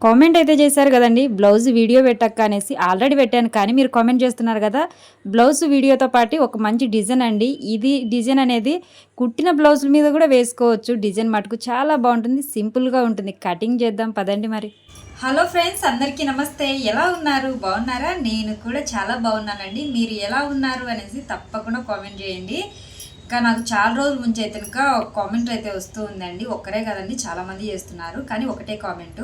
Comment అయితే చేశారు కదండి, బ్లౌజ్ వీడియో పెట్టక్క అనేసి. ఆల్రెడీ పెట్టాను కానీ మీరు కామెంట్ చేస్తున్నారు కదా. బ్లౌజ్ వీడియోతో పాటు ఒక మంచి డిజైన్ అండి. ఇది డిజైన్ అనేది కుట్టిన బ్లౌజుల మీద కూడా వేసుకోవచ్చు. డిజైన్ మటుకు చాలా బాగుంటుంది, సింపుల్గా ఉంటుంది. కటింగ్ చేద్దాం పదండి మరి. హలో ఫ్రెండ్స్, అందరికీ నమస్తే. ఎలా ఉన్నారు? బాగున్నారా? నేను కూడా చాలా బాగున్నానండి. మీరు ఎలా ఉన్నారు అనేసి తప్పకుండా కామెంట్ చేయండి. ఇంకా నాకు చాలా రోజుల నుంచి అయితే కనుక కామెంట్ అయితే వస్తూ ఉందండి. ఒక్కరే కదండి, చాలామంది చేస్తున్నారు. కానీ ఒకటే కామెంట్,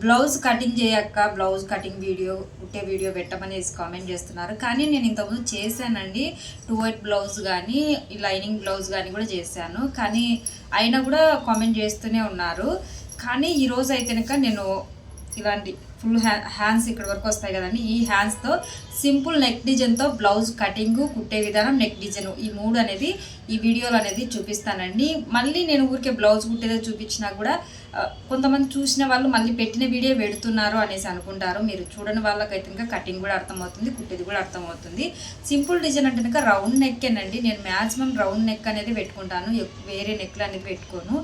బ్లౌజ్ కటింగ్ చేయక్క, బ్లౌజ్ కటింగ్ వీడియో కుట్టే వీడియో పెట్టమనేసి కామెంట్ చేస్తున్నారు. కానీ నేను ఇంతకుముందు చేశానండి, 2 వైట్ బ్లౌజ్ కానీ లైనింగ్ బ్లౌజ్ కానీ కూడా చేశాను. కానీ అయినా కూడా కామెంట్ చేస్తూనే ఉన్నారు. కానీ ఈరోజు అయితే కనుక నేను ఇలాంటి ఫుల్ హ్యాండ్స్ ఇక్కడ వరకు వస్తాయి కదండి, ఈ హ్యాండ్స్తో సింపుల్ నెక్ డిజైన్తో బ్లౌజ్ కటింగ్ కుట్టే విధానం, నెక్ డిజైన్, ఈ 3 అనేది ఈ వీడియోలో అనేది చూపిస్తానండి. మళ్ళీ నేను ఊరికే బ్లౌజ్ కుట్టేదే చూపించినా కూడా కొంతమంది చూసిన వాళ్ళు మళ్ళీ పెట్టిన వీడియో పెడుతున్నారు అనేసి అనుకుంటారు. మీరు చూడని వాళ్ళకైతే ఇంకా కటింగ్ కూడా అర్థమవుతుంది, కుట్టేది కూడా అర్థమవుతుంది. సింపుల్ డిజైన్ అంటే కనుక రౌండ్ నెక్కేనండి. నేను మ్యాక్సిమం రౌండ్ నెక్ అనేది పెట్టుకుంటాను, వేరే నెక్లు అనేది పెట్టుకోను.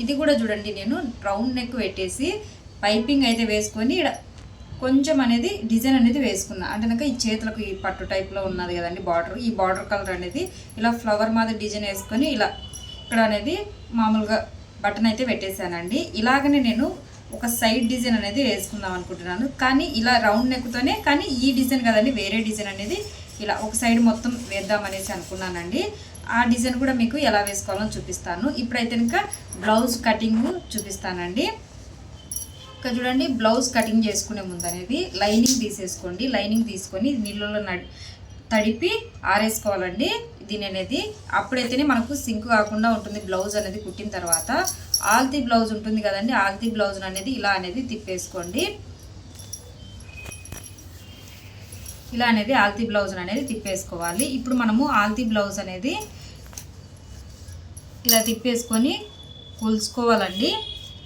ఇది కూడా చూడండి, నేను రౌండ్ నెక్ పెట్టేసి పైపింగ్ అయితే వేసుకొని కొంచెం అనేది డిజైన్ అనేది వేసుకున్నా. అంటే కనుక ఈ చేతులకు ఈ పట్టు టైప్లో ఉన్నది కదండి బార్డర్, ఈ బార్డర్ కలర్ అనేది ఇలా ఫ్లవర్ మాదిరి డిజైన్ వేసుకొని ఇలా ఇక్కడ అనేది మామూలుగా బటన్ అయితే పెట్టేశానండి. ఇలాగనే నేను ఒక సైడ్ డిజైన్ అనేది వేసుకుందాం అనుకుంటున్నాను. కానీ ఇలా రౌండ్ నెక్తోనే, కానీ ఈ డిజైన్ కదండి, వేరే డిజైన్ అనేది ఇలా ఒక సైడ్ మొత్తం వేద్దామనేసి అనుకున్నానండి. ఆ డిజైన్ కూడా మీకు ఎలా వేసుకోవాలో చూపిస్తాను. ఇప్పుడైతే ఇంకా బ్లౌజ్ కటింగ్ చూపిస్తానండి. ఇక్కడ చూడండి, బ్లౌజ్ కటింగ్ చేసుకునే ముందు అనేది లైనింగ్ తీసేసుకోండి. లైనింగ్ తీసుకొని నీళ్ళలో తడిపి ఆరేసుకోవాలండి దీని అనేది. అప్పుడైతేనే మనకు సింక్ కాకుండా ఉంటుంది బ్లౌజ్ అనేది కుట్టిన తర్వాత. ఆల్తీ బ్లౌజ్ ఉంటుంది కదండి, ఆల్తీ బ్లౌజ్ అనేది ఇలా అనేది తిప్పేసుకోండి. ఇలా అనేది ఆల్తీ బ్లౌజ్ అనేది తిప్పేసుకోవాలి. ఇప్పుడు మనము ఆల్తీ బ్లౌజ్ అనేది ఇలా తిప్పేసుకొని కొలుసుకోవాలండి.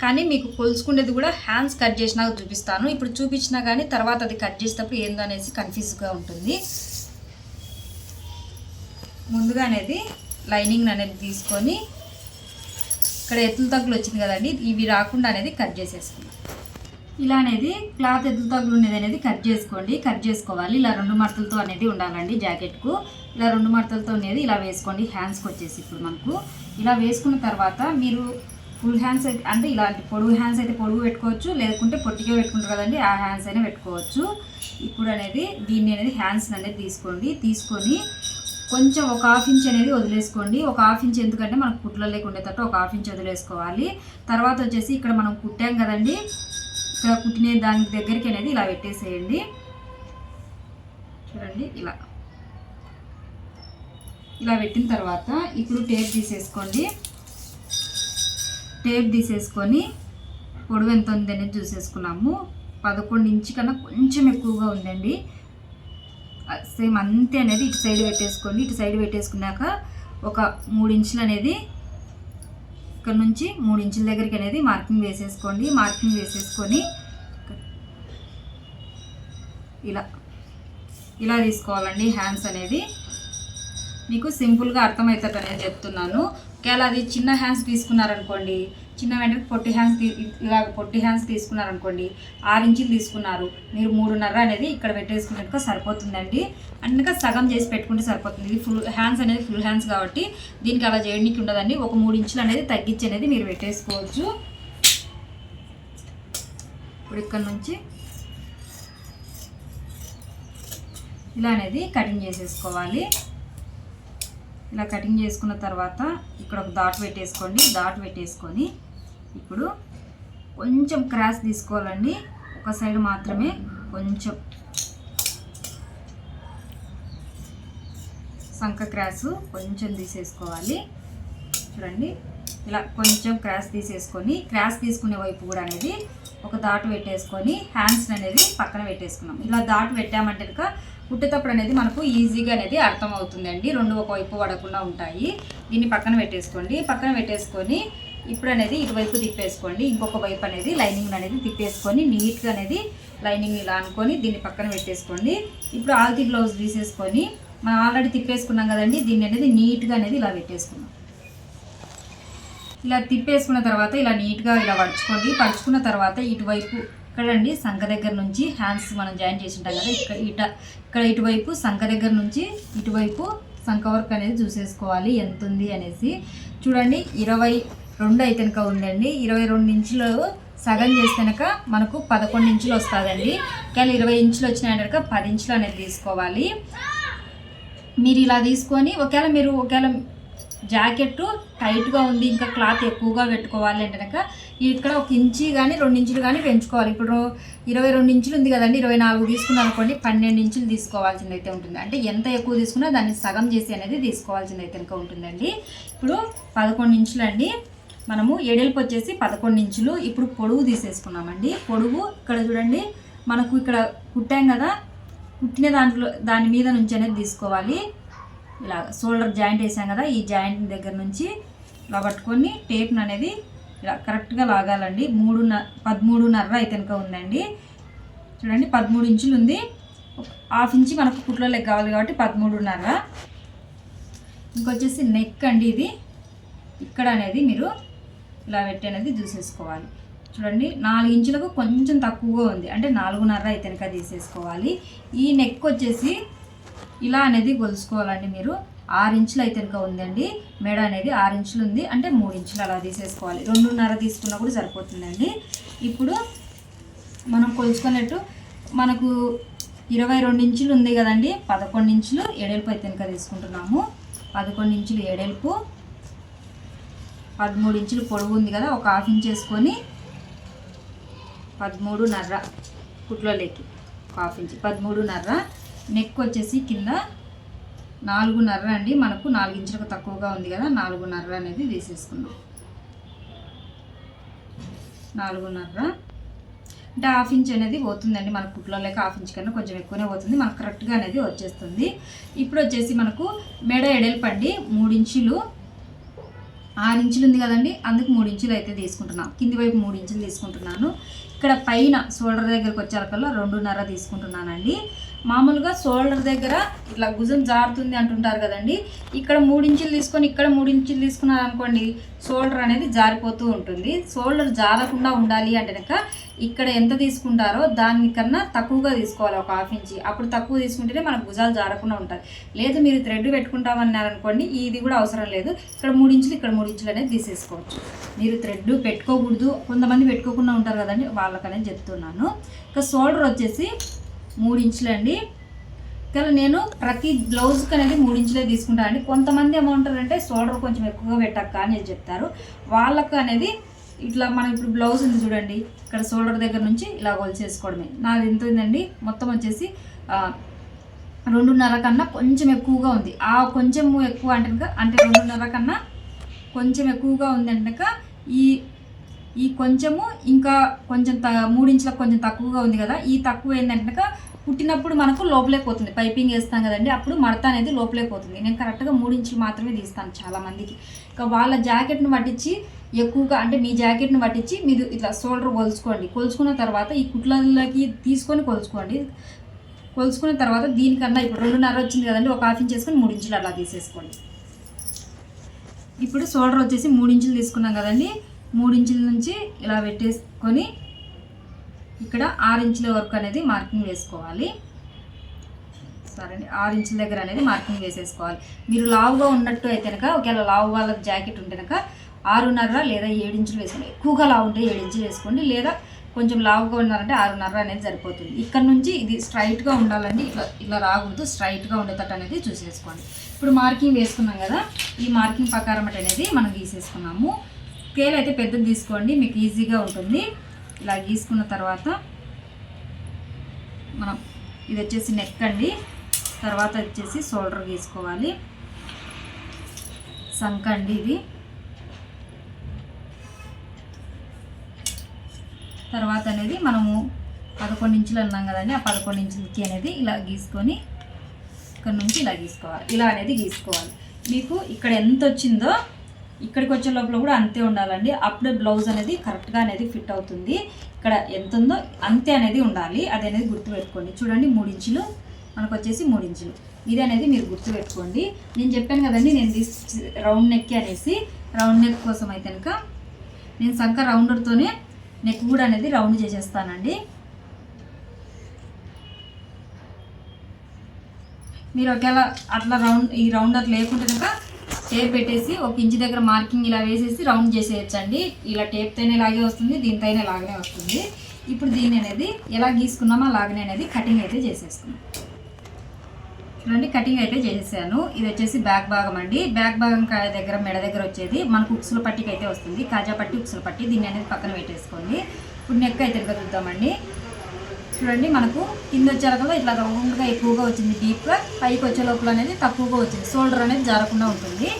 కానీ మీకు కొలుసుకునేది కూడా హ్యాండ్స్ కట్ చేసినాక చూపిస్తాను. ఇప్పుడు చూపించినా కానీ తర్వాత అది కట్ చేసేటప్పుడు ఏందో అనేసి కన్ఫ్యూజ్గా ఉంటుంది. ముందుగా అనేది లైనింగ్ అనేది తీసుకొని ఇక్కడ ఎత్తుల తగ్గులు వచ్చింది కదండి, ఇవి రాకుండా అనేది కట్ చేసేసుకున్నాం. ఇలా అనేది క్లాత్ ఎత్తుల తగ్గులు ఉన్నది అనేది కట్ చేసుకోండి. కట్ చేసుకోవాలి. ఇలా 2 మడతలతో అనేది ఉండాలండి జాకెట్కు. ఇలా 2 మడతలతో అనేది ఇలా వేసుకోండి హ్యాండ్స్కి వచ్చేసి. ఇప్పుడు మనకు ఇలా వేసుకున్న తర్వాత మీరు ఫుల్ హ్యాండ్స్ అయితే అంటే ఇలాంటి పొడుగు హ్యాండ్స్ అయితే పొడుగు పెట్టుకోవచ్చు, లేకుంటే పొట్టిగా పెట్టుకుంటారు కదండి, ఆ హ్యాండ్స్ అయినా పెట్టుకోవచ్చు. ఇప్పుడు అనేది దీన్ని అనేది హ్యాండ్స్ అనేది తీసుకొని కొంచెం ఒక 1/2 ఇంచ్ అనేది వదిలేసుకోండి. ఒక 1/2 ఇంచ్ ఎందుకంటే మనకు కుట్ల లేకుండేటట్టు ఒక 1/2 ఇంచ్ వదిలేసుకోవాలి. తర్వాత వచ్చేసి ఇక్కడ మనం కుట్టాం కదండి, ఇక్కడ కుట్టిన దాని దగ్గరికి అనేది ఇలా పెట్టేసేయండి. చూడండి, ఇలా పెట్టిన తర్వాత ఇప్పుడు టేప్ తీసేసుకోండి. టేప్ తీసేసుకొని పొడవు ఎంత ఉంది అనేది చూసేసుకున్నాము. 11 ఇంచ్ కన్నా కొంచెం ఎక్కువగా ఉందండి. సేమ్ అంతే అనేది ఇటు సైడ్ పెట్టేసుకోండి. ఇటు సైడ్ పెట్టేసుకున్నాక ఒక 3 ఇంచులు అనేది ఇక్కడ నుంచి 3 ఇంచుల దగ్గరికి అనేది మార్కింగ్ వేసేసుకోండి. మార్కింగ్ వేసేసుకొని ఇలా తీసుకోవాలండి హ్యాండ్స్ అనేది. మీకు సింపుల్గా అర్థమవుతుంది అనేది చెప్తున్నాను. ఒకవేళ అది చిన్న హ్యాండ్స్ తీసుకున్నారనుకోండి, చిన్న వెంటనే పొట్టి హ్యాండ్స్ తీసుకున్నారనుకోండి, 6 ఇంచులు తీసుకున్నారు, మీరు 3.5 అనేది ఇక్కడ పెట్టేసుకున్నట్టుగా సరిపోతుందండి. అందుకే సగం చేసి పెట్టుకుంటే సరిపోతుంది. ఇది ఫుల్ హ్యాండ్స్ అనేది ఫుల్ హ్యాండ్స్ కాబట్టి దీనికి అలా చేయడానికి ఉండదండి. ఒక 3 ఇంచులు అనేది తగ్గించి అనేది మీరు పెట్టేసుకోవచ్చు. ఇప్పుడు ఇక్కడ నుంచి ఇలా అనేది కటింగ్ చేసేసుకోవాలి. ఇలా కటింగ్ చేసుకున్న తర్వాత ఇక్కడ ఒక డాట్ పెట్టేసుకోండి. డాట్ పెట్టేసుకొని ఇప్పుడు కొంచెం క్రాస్ తీసుకోవాలండి. ఒక సైడ్ మాత్రమే కొంచెం సంక క్రాస్ కొంచెం తీసేసుకోవాలి. చూడండి, ఇలా కొంచెం క్రాస్ తీసేసుకొని క్రాస్ తీసుకునే వైపు కూడా అనేది ఒక డాట్ పెట్టేసుకొని హ్యాండ్స్ అనేది పక్కన పెట్టేసుకున్నాం. ఇలా డాట్ పెట్టామంటే కనుక కుట్టేటప్పుడు అనేది మనకు ఈజీగా అనేది అర్థమవుతుందండి. 2 ఒకవైపు పడకుండా ఉంటాయి. దీన్ని పక్కన పెట్టేసుకోండి. పక్కన పెట్టేసుకొని ఇప్పుడు అనేది ఇటువైపు తిప్పేసుకోండి. ఇంకొక వైపు అనేది లైనింగ్ అనేది తిప్పేసుకొని నీట్గా అనేది లైనింగ్ ఇలా అనుకొని దీన్ని పక్కన పెట్టేసుకోండి. ఇప్పుడు ఆల్తీ బ్లౌజ్ తీసేసుకొని మనం ఆల్రెడీ తిప్పేసుకున్నాం కదండి, దీన్ని అనేది నీట్గా అనేది ఇలా పెట్టేసుకున్నాం. ఇలా తిప్పేసుకున్న తర్వాత ఇలా నీట్గా ఇలా పరుచుకోండి. పరుచుకున్న తర్వాత ఇటువైపు ఇక్కడండి సంఖ దగ్గర నుంచి హ్యాండ్స్ మనం జాయిన్ చేసి ఉంటాం కదా, ఇక్కడ ఇటువైపు సంఖ దగ్గర నుంచి ఇటువైపు సంఖ వర్క్ అనేది చూసేసుకోవాలి ఎంత ఉంది అనేసి. చూడండి 22 అయితే కనుక ఉందండి. 22 ఇంచులు సగం చేస్తే కనుక మనకు 11 ఇంచులు వస్తుందండి. ఒకవేళ 20 ఇంచులు వచ్చినాయంటే కనుక 10 ఇంచులు అనేది తీసుకోవాలి. మీరు ఇలా తీసుకొని ఒకవేళ జాకెట్ టైట్గా ఉంది, ఇంకా క్లాత్ ఎక్కువగా పెట్టుకోవాలి అంటే కనుక ఇక్కడ 1 ఇంచు కానీ 2 ఇంచులు కానీ పెంచుకోవాలి. ఇప్పుడు 22 ఇంచులు ఉంది కదండి, 24 తీసుకున్నాం అనుకోండి, 12 ఇంచులు తీసుకోవాల్సింది అయితే ఉంటుంది. అంటే ఎంత ఎక్కువ తీసుకున్నా దాన్ని సగం చేసి అనేది తీసుకోవాల్సింది అయితే కనుక ఉంటుందండి. ఇప్పుడు 11 ఇంచులు అండి, మనము ఎడల్పు వచ్చేసి 11 ఇంచులు. ఇప్పుడు పొడవు తీసేసుకున్నామండి. పొడవు ఇక్కడ చూడండి, మనకు ఇక్కడ కుట్టాం కదా, కుట్టిన దాని మీద నుంచి అనేది తీసుకోవాలి. ఇలా షోల్డర్ జాయింట్ వేసాం కదా, ఈ జాయింట్ దగ్గర నుంచి ఇలా పట్టుకొని టేప్ను అనేది ఇలా కరెక్ట్గా లాగాలండి. 13.5 అయితే కనుక ఉందండి. చూడండి 13 ఇంచులు ఉంది, 1/2 ఇంచు మనకు కుట్లలోకి కావాలి కాబట్టి 13.5. ఇంకొచ్చేసి నెక్ అండి, ఇది ఇక్కడ అనేది మీరు ఇలా పెట్టి అనేది చూసేసుకోవాలి. చూడండి 4 ఇంచులకు కొంచెం తక్కువగా ఉంది, అంటే 4.5 అయితే కనుక తీసేసుకోవాలి. ఈ నెక్ వచ్చేసి ఇలా అనేది గొలుసుకోవాలండి. మీరు 6 ఇంచులు అయితే కనుక ఉందండి, మెడ అనేది 6 ఇంచులు ఉంది, అంటే 3 ఇంచులు అలా తీసేసుకోవాలి. 2.5 తీసుకున్నా కూడా సరిపోతుందండి. ఇప్పుడు మనం కొలుసుకున్నట్టు మనకు 22 ఇంచులు ఉంది కదండి, 11 ఇంచులు ఎడల్పు అయితే కనుక తీసుకుంటున్నాము. 11 ఇంచులు ఎడల్పు, 13 ఇంచులు పొడవు ఉంది కదా, ఒక 1/2 ఇంచు వేసుకొని 13.5 కుట్లలోకి 1/2 ఇంచు 13.5. నెక్ వచ్చేసి కింద 4.5 అండి, మనకు 4 ఇంచులకు తక్కువగా ఉంది కదా, 4.5 అనేది తీసేసుకున్నాం. 4.5 అంటే 1/2 ఇంచు అనేది పోతుందండి మన కుట్లలోకి. 1/2 ఇంచు కన్నా కొంచెం ఎక్కువనే పోతుంది, మనకు కరెక్ట్గా అనేది వచ్చేస్తుంది. ఇప్పుడు వచ్చేసి మనకు మెడ ఎడల్పు అండి 3 ఇంచులు, 6 ఇంచులు ఉంది కదండి, అందుకు 3 ఇంచులు అయితే తీసుకుంటున్నాను. కింది వైపు 3 ఇంచులు తీసుకుంటున్నాను. ఇక్కడ పైన షోల్డర్ దగ్గరకు వచ్చేకల్లా 2.5 తీసుకుంటున్నానండి. మామూలుగా షోల్డర్ దగ్గర ఇట్లా భుజం జారుతుంది అంటుంటారు కదండి, ఇక్కడ 3 ఇంచులు తీసుకొని ఇక్కడ 3 ఇంచులు తీసుకున్నారు అనుకోండి, షోల్డర్ అనేది జారిపోతూ ఉంటుంది. షోల్డర్ జారకుండా ఉండాలి అంటే కనుక ఇక్కడ ఎంత తీసుకుంటారో దానికన్నా తక్కువగా తీసుకోవాలి, ఒక 1/2 ఇంచు. అప్పుడు తక్కువ తీసుకుంటేనే మనకు భుజాలు జారకుండా ఉంటుంది. లేదు మీరు థ్రెడ్ పెట్టుకుంటామన్నారనుకోండి, ఇది కూడా అవసరం లేదు. ఇక్కడ 3 ఇంచులు ఇక్కడ 3 ఇంచులు అనేది తీసేసుకోవచ్చు. మీరు థ్రెడ్ పెట్టుకోకూడదు, కొంతమంది పెట్టుకోకుండా ఉంటారు కదండి, వాళ్ళకనేది చెప్తున్నాను. ఇక షోల్డర్ వచ్చేసి 3 ఇంచులు అండి. ఇక్కడ నేను ప్రతి బ్లౌజ్కి అనేది 3 ఇంచులే తీసుకుంటానండి. కొంతమంది ఏమంటారంటే షోల్డర్ కొంచెం ఎక్కువగా పెట్టక్క అని చెప్తారు. వాళ్ళకు అనేది ఇట్లా మనం ఇప్పుడు బ్లౌజ్ ఉంది చూడండి, ఇక్కడ షోల్డర్ దగ్గర నుంచి ఇలా కొలిచేసుకోవడమే. నాది ఎంత ఉందండి, మొత్తం వచ్చేసి 2.5 కన్నా కొంచెం ఎక్కువగా ఉంది. ఆ కొంచెం ఎక్కువ అంటే 2.5 కన్నా కొంచెం ఎక్కువగా ఉంది అంటే ఈ కొంచెము ఇంకా కొంచెం 3 ఇంచులకు కొంచెం తక్కువగా ఉంది కదా, ఈ తక్కువ ఏంటంటే పుట్టినప్పుడు మనకు లోపలేకి పోతుంది, పైపింగ్ వేస్తాం కదండి, అప్పుడు మడత అనేది లోపలేకి పోతుంది. నేను కరెక్ట్గా 3 ఇంచులు మాత్రమే తీస్తాను చాలామందికి. ఇంకా వాళ్ళ జాకెట్ను పట్టించి ఎక్కువగా, అంటే మీ జాకెట్ను పట్టించి మీరు ఇట్లా షోల్డర్ కొలుచుకున్న తర్వాత ఈ కుట్లలోకి తీసుకొని కొలుచుకున్న తర్వాత దీనికన్నా ఇప్పుడు 2.5 వచ్చింది కదండి, ఒక 1/2 ఇంచు వేసుకొని 3 ఇంచులు అలా తీసేసుకోండి. ఇప్పుడు షోల్డర్ వచ్చేసి 3 ఇంచులు తీసుకున్నాం కదండి, 3 ఇంచుల నుంచి ఇలా పెట్టేసుకొని ఇక్కడ 6 ఇంచుల వరకు అనేది మార్కింగ్ వేసుకోవాలి. సరే అండి, 6 ఇంచుల దగ్గర అనేది మార్కింగ్ వేసేసుకోవాలి. మీరు లావుగా ఉన్నట్టు అయితే కనుక, ఒకవేళ లావు వాళ్ళకి జాకెట్ ఉంటే కనుక 6.5 లేదా 7 ఇంచులు వేసుకోండి. ఎక్కువగా లావు ఉంటే 7 ఇంచులు వేసుకోండి, లేదా కొంచెం లావుగా ఉన్నారంటే 6.5 అనేది సరిపోతుంది. ఇక్కడ నుంచి ఇది స్ట్రైట్గా ఉండాలండి, ఇలా రాకూడదు, స్ట్రైట్గా ఉండేటట్టు అనేది చూసేసుకోండి. ఇప్పుడు మార్కింగ్ వేసుకున్నాం కదా, ఈ మార్కింగ్ ప్రకారం అనేది మనం గీసేసుకున్నాము. స్కేల్ అయితే పెద్దది తీసుకోండి, మీకు ఈజీగా ఉంటుంది. ఇలా గీసుకున్న తర్వాత మనం ఇది వచ్చేసి నెక్ అండి, తర్వాత వచ్చేసి షోల్డర్ గీసుకోవాలి. సంక అండి ఇది, తర్వాత అనేది మనము 11 ఇంచులు అన్నాం కదండి, ఆ 11 ఇంచులకి అనేది ఇలా గీసుకొని ఇక్కడ నుంచి ఇలా గీసుకోవాలి. ఇలా అనేది గీసుకోవాలి. మీకు ఇక్కడ ఎంత వచ్చిందో ఇక్కడికి వచ్చే లోపల కూడా అంతే ఉండాలండి, అప్పుడే బ్లౌజ్ అనేది కరెక్ట్గా అనేది ఫిట్ అవుతుంది. ఇక్కడ ఎంత ఉందో అంతే అనేది ఉండాలి, అది అనేది గుర్తుపెట్టుకోండి. చూడండి 3 ఇంచులు మనకు వచ్చేసి 3 ఇంచులు, ఇది అనేది మీరు గుర్తుపెట్టుకోండి. నేను చెప్పాను కదండి, నేను రౌండ్ నెక్ అనేసి, రౌండ్ నెక్ కోసం అయితే కనుక నేను సంక రౌండర్తోనే నెక్ కూడా అనేది రౌండ్ చేసేస్తానండి. మీరు ఒకవేళ అట్లా ఈ రౌండర్ లేకుంటే కనుక టేప్ పెట్టేసి 1 ఇంచ్ దగ్గర మార్కింగ్ ఇలా వేసేసి రౌండ్ చేసేయచ్చండి. ఇలా టేప్తోనే ఇలాగే వస్తుంది, దీనితోనే ఇలాగనే వస్తుంది. ఇప్పుడు దీని అనేది ఎలా గీసుకున్నామో అలాగనే అనేది కటింగ్ అయితే చేసేసుకున్నాం. చూడండి, కటింగ్ అయితే చేసేసాను. ఇది వచ్చేసి బ్యాక్ భాగం అండి. బ్యాక్ భాగం దగ్గర మెడ దగ్గర వచ్చేది మనకు ఉక్సుల పట్టికి అయితే వస్తుంది. కాజా పట్టి, ఉక్సుల పట్టి, దీన్ని అనేది పక్కన పెట్టేసుకోండి. ఇప్పుడు నెక్ అయితే కదులుతామండి. చూడండి, మనకు కింద వచ్చేలాగా ఇట్లా రౌండ్గా ఎక్కువగా వచ్చింది, డీప్గా. పైకి వచ్చే లోపల అనేది తక్కువగా వచ్చింది, షోల్డర్ అనేది జారకుండా ఉంటుంది.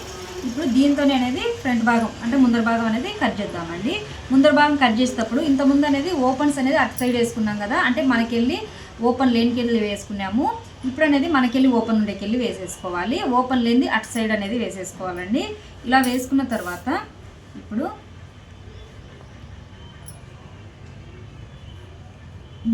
ఇప్పుడు దీంతోనే అనేది ఫ్రంట్ భాగం అంటే ముందర భాగం అనేది కట్ చేద్దామండి. ముందర భాగం కట్ చేసేటప్పుడు ఇంతకుముందు అనేది ఓపెన్స్ అనేది అటు సైడ్ వేసుకున్నాం కదా, అంటే మనకెళ్ళి ఓపెన్ లేనికెళ్ళి వేసుకున్నాము. ఇప్పుడు అనేది మనకెళ్ళి ఓపెన్ ఉండేకెళ్ళి వేసేసుకోవాలి. ఓపెన్ లేనిది అటు సైడ్ అనేది వేసేసుకోవాలండి. ఇలా వేసుకున్న తర్వాత ఇప్పుడు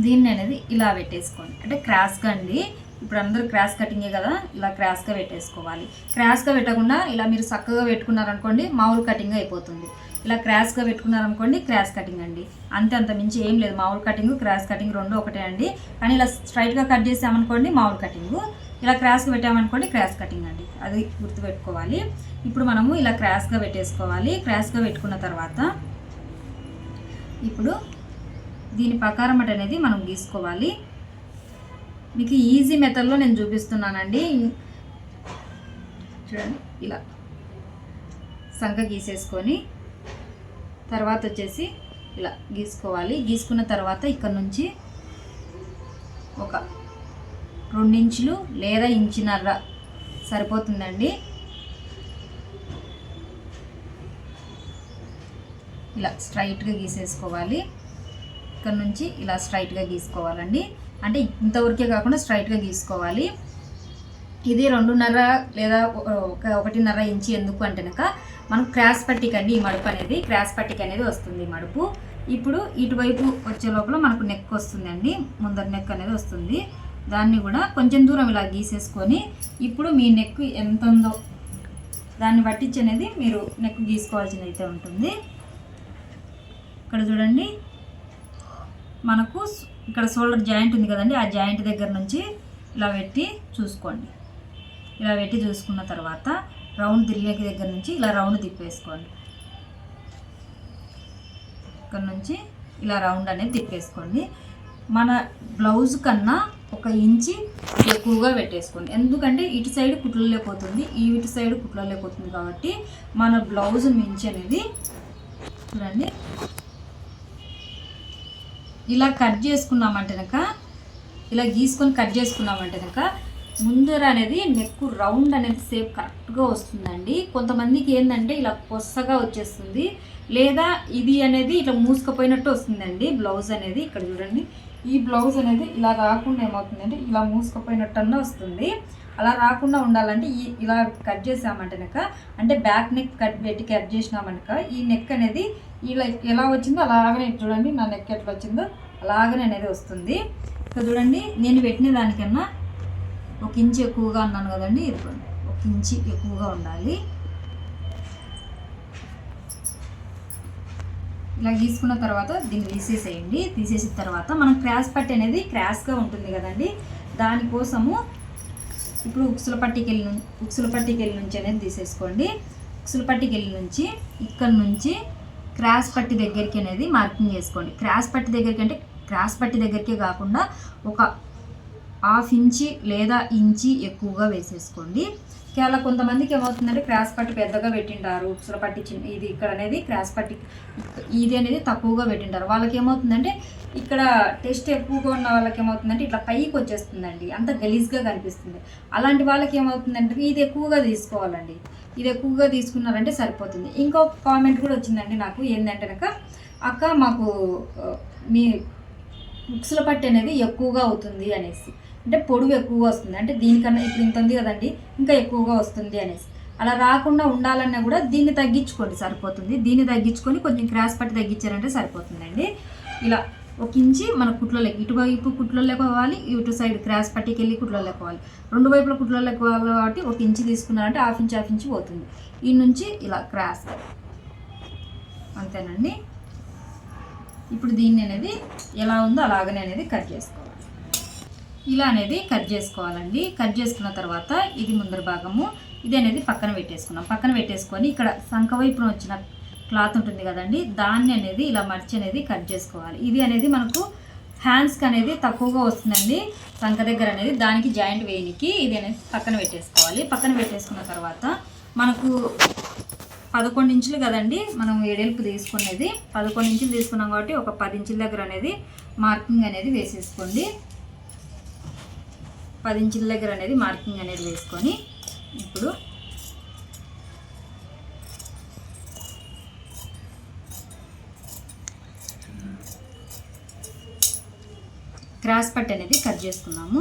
దీన్ని అనేది ఇలా పెట్టేసుకోండి, అంటే క్రాస్గా అండి. ఇప్పుడు అందరూ క్రాస్ కటింగే కదా, ఇలా క్రాస్గా పెట్టేసుకోవాలి. క్రాస్గా పెట్టకుండా ఇలా మీరు చక్కగా పెట్టుకున్నారనుకోండి మామూలు కటింగ్ అయిపోతుంది. ఇలా క్రాస్గా పెట్టుకున్నారనుకోండి క్రాస్ కటింగ్ అండి. అంత మించి ఏం లేదు. మామూలు కటింగ్, క్రాస్ కటింగ్ రెండు ఒకటే అండి. కానీ ఇలా స్ట్రైట్గా కట్ చేసామనుకోండి మామూలు కటింగు, ఇలా క్రాస్గా పెట్టామనుకోండి క్రాస్ కటింగ్ అండి. అది గుర్తుపెట్టుకోవాలి. ఇప్పుడు మనము ఇలా క్రాస్గా పెట్టేసుకోవాలి. క్రాస్గా పెట్టుకున్న తర్వాత ఇప్పుడు దీని ప్రకారం అనేది మనం గీసుకోవాలి. మీకు ఈజీ మెథడ్లో నేను చూపిస్తున్నానండి. చూడండి, ఇలా సంఖ గీసేసుకొని తర్వాత వచ్చేసి ఇలా గీసుకోవాలి. గీసుకున్న తర్వాత ఇక్కడ నుంచి ఒక 2 ఇంచులు లేదా ఇంచున్నర సరిపోతుందండి. ఇలా స్ట్రైట్గా గీసేసుకోవాలి. ఇక్కడ నుంచి ఇలా స్ట్రైట్గా గీసుకోవాలండి. అంటే ఇంతవరకే కాకుండా స్ట్రైట్గా గీసుకోవాలి. ఇది 2.5 లేదా 1.5 ఇంచు ఎందుకు అంటే కనుక మనం క్రాస్ పట్టికి అండి ఈ మడుపు అనేది, క్రాస్ పట్టికి అనేది వస్తుంది మడుపు. ఇప్పుడు ఇటువైపు వచ్చే లోపల మనకు నెక్ వస్తుందండి, ముందర నెక్ అనేది వస్తుంది. దాన్ని కూడా కొంచెం దూరం ఇలా గీసేసుకొని ఇప్పుడు మీ నెక్ ఎంత ఉందో దాన్ని పట్టించి అనేది మీరు నెక్ గీసుకోవాల్సింది అయితే ఉంటుంది. ఇక్కడ చూడండి, మనకు ఇక్కడ షోల్డర్ జాయింట్ ఉంది కదండి, ఆ జాయింట్ దగ్గర నుంచి ఇలా పెట్టి చూసుకోండి. ఇలా పెట్టి చూసుకున్న తర్వాత రౌండ్ తిరిగే దగ్గర నుంచి ఇలా రౌండ్ తిప్పేసుకోండి. ఇక్కడ నుంచి ఇలా రౌండ్ అనేది తిప్పేసుకోండి. మన బ్లౌజ్ కన్నా 1 ఇంచి ఎక్కువగా పెట్టేసుకోండి. ఎందుకంటే ఇటు సైడ్ కుట్లలో పోతుంది, ఇటు సైడ్ కుట్లలో పోతుంది కాబట్టి మన బ్లౌజ్ మించి అనేది చూడండి ఇలా కట్ చేసుకున్నామంటే కనుక, ఇలా గీసుకొని కట్ చేసుకున్నామంటే కనుక ముందర అనేది నెక్ రౌండ్ అనేది సేప్ కరెక్ట్గా వస్తుందండి. కొంతమందికి ఏంటంటే ఇలా కొత్తగా వచ్చేస్తుంది, లేదా ఇది అనేది ఇట్లా మూసుకుపోయినట్టు వస్తుందండి బ్లౌజ్ అనేది. ఇక్కడ చూడండి, ఈ బ్లౌజ్ అనేది ఇలా రాకుండా ఏమవుతుందంటే ఇలా మూసుకుపోయినట్టు అన్న వస్తుంది. అలా రాకుండా ఉండాలంటే ఇలా కట్ చేసామంటే కనుక, అంటే బ్యాక్ నెక్ కట్ చేసినామనుక ఈ నెక్ అనేది ఇలా ఎలా వచ్చిందో అలాగనే చూడండి, నా నెక్ ఎట్లా వచ్చిందో అలాగనే అనేది వస్తుంది. ఇక్కడ చూడండి, నేను పెట్టిన దానికన్నా 1 ఇంచు ఎక్కువగా అన్నాను కదండి, ఇది 1 ఇంచు ఎక్కువగా ఉండాలి. ఇలా గీసుకున్న తర్వాత దీన్ని తీసేసేయండి. తీసేసిన తర్వాత మనం క్రాస్ పట్టి అనేది క్రాస్గా ఉంటుంది కదండి, దానికోసము ఇప్పుడు ఉక్సుల పట్టికెళ్ళి నుంచి అనేది తీసేసుకోండి. ఉక్సుల పట్టికెళ్ళి నుంచి ఇక్కడ నుంచి క్రాస్ పట్టి దగ్గరికి అనేది మార్కింగ్ చేసుకోండి. క్రాస్ పట్టి దగ్గరికి అంటే క్రాస్ పట్టి దగ్గరికే కాకుండా ఒక 1/2 ఇంచి లేదా ఇంచి ఎక్కువగా వేసేసుకోండి. కేవలం కొంతమందికి ఏమవుతుందంటే క్రాస్ పట్టి పెద్దగా పెట్టింటారు, ఉక్సుల పట్టి ఇది ఇక్కడ అనేది క్రాస్ పట్టి ఇది అనేది తక్కువగా పెట్టింటారు. వాళ్ళకి ఏమవుతుందంటే ఇక్కడ టెస్ట్ ఎక్కువగా ఉన్న వాళ్ళకి ఏమవుతుందంటే ఇట్లా పైకి వచ్చేస్తుందండి, అంత గలీజ్గా కనిపిస్తుంది. అలాంటి వాళ్ళకి ఏమవుతుందంటే ఇది ఎక్కువగా తీసుకోవాలండి. ఇది ఎక్కువగా తీసుకున్నారంటే సరిపోతుంది. ఇంకో కామెంట్ కూడా వచ్చిందండి నాకు, ఏంటంటే కనుక అక్క మాకు మీ ఉక్సుల పట్టి అనేది ఎక్కువగా అవుతుంది అనేసి, అంటే పొడుగు ఎక్కువగా వస్తుంది, అంటే దీనికన్నా ఇప్పుడు ఇంత ఉంది కదండి ఇంకా ఎక్కువగా వస్తుంది అనేసి. అలా రాకుండా ఉండాలన్నా కూడా దీన్ని తగ్గించుకోండి సరిపోతుంది. దీన్ని తగ్గించుకొని కొంచెం క్రాస్ పట్టి తగ్గించారంటే సరిపోతుందండి. ఇలా 1 ఇంచి మన కుట్లలోకి, ఇటువైపు కుట్లలోకి పోవాలి, ఇటు సైడ్ క్రాస్ పట్టికి వెళ్ళి కుట్లలోకి పోవాలి. 2 వైపుల కుట్లలోకి పోవాలి కాబట్టి 1 ఇంచి తీసుకున్నారంటే 1/2 ఇంచి పోతుంది. ఈ నుంచి ఇలా క్రాస్, అంతేనండి. ఇప్పుడు దీన్ని అనేది ఎలా ఉందో అలాగనే అనేది కట్ చేసుకోవాలి. ఇలా అనేది కట్ చేసుకోవాలండి. కట్ చేసుకున్న తర్వాత ఇది ముందర భాగము, ఇది అనేది పక్కన పెట్టేసుకున్నాం. పక్కన పెట్టేసుకొని ఇక్కడ సంక వైపున వచ్చిన క్లాత్ ఉంటుంది కదండి, దాన్ని అనేది ఇలా మర్చి అనేది కట్ చేసుకోవాలి. ఇది అనేది మనకు హ్యాండ్స్కి అనేది తక్కువగా వస్తుందండి సంక దగ్గర అనేది, దానికి జాయింట్ వేయనికి ఇది అనేది పక్కన పెట్టేసుకోవాలి. పక్కన పెట్టేసుకున్న తర్వాత మనకు 11 ఇంచులు కదండి మనం ఎడల్పు తీసుకునేది, 11 ఇంచులు తీసుకున్నాం కాబట్టి ఒక 10 ఇంచుల దగ్గర అనేది మార్కింగ్ అనేది వేసేసుకోండి. 10 ఇంచుల దగ్గర అనేది మార్కింగ్ అనేది వేసుకొని ఇప్పుడు క్రాస్ పట్టి అనేది కట్ చేసుకున్నాము.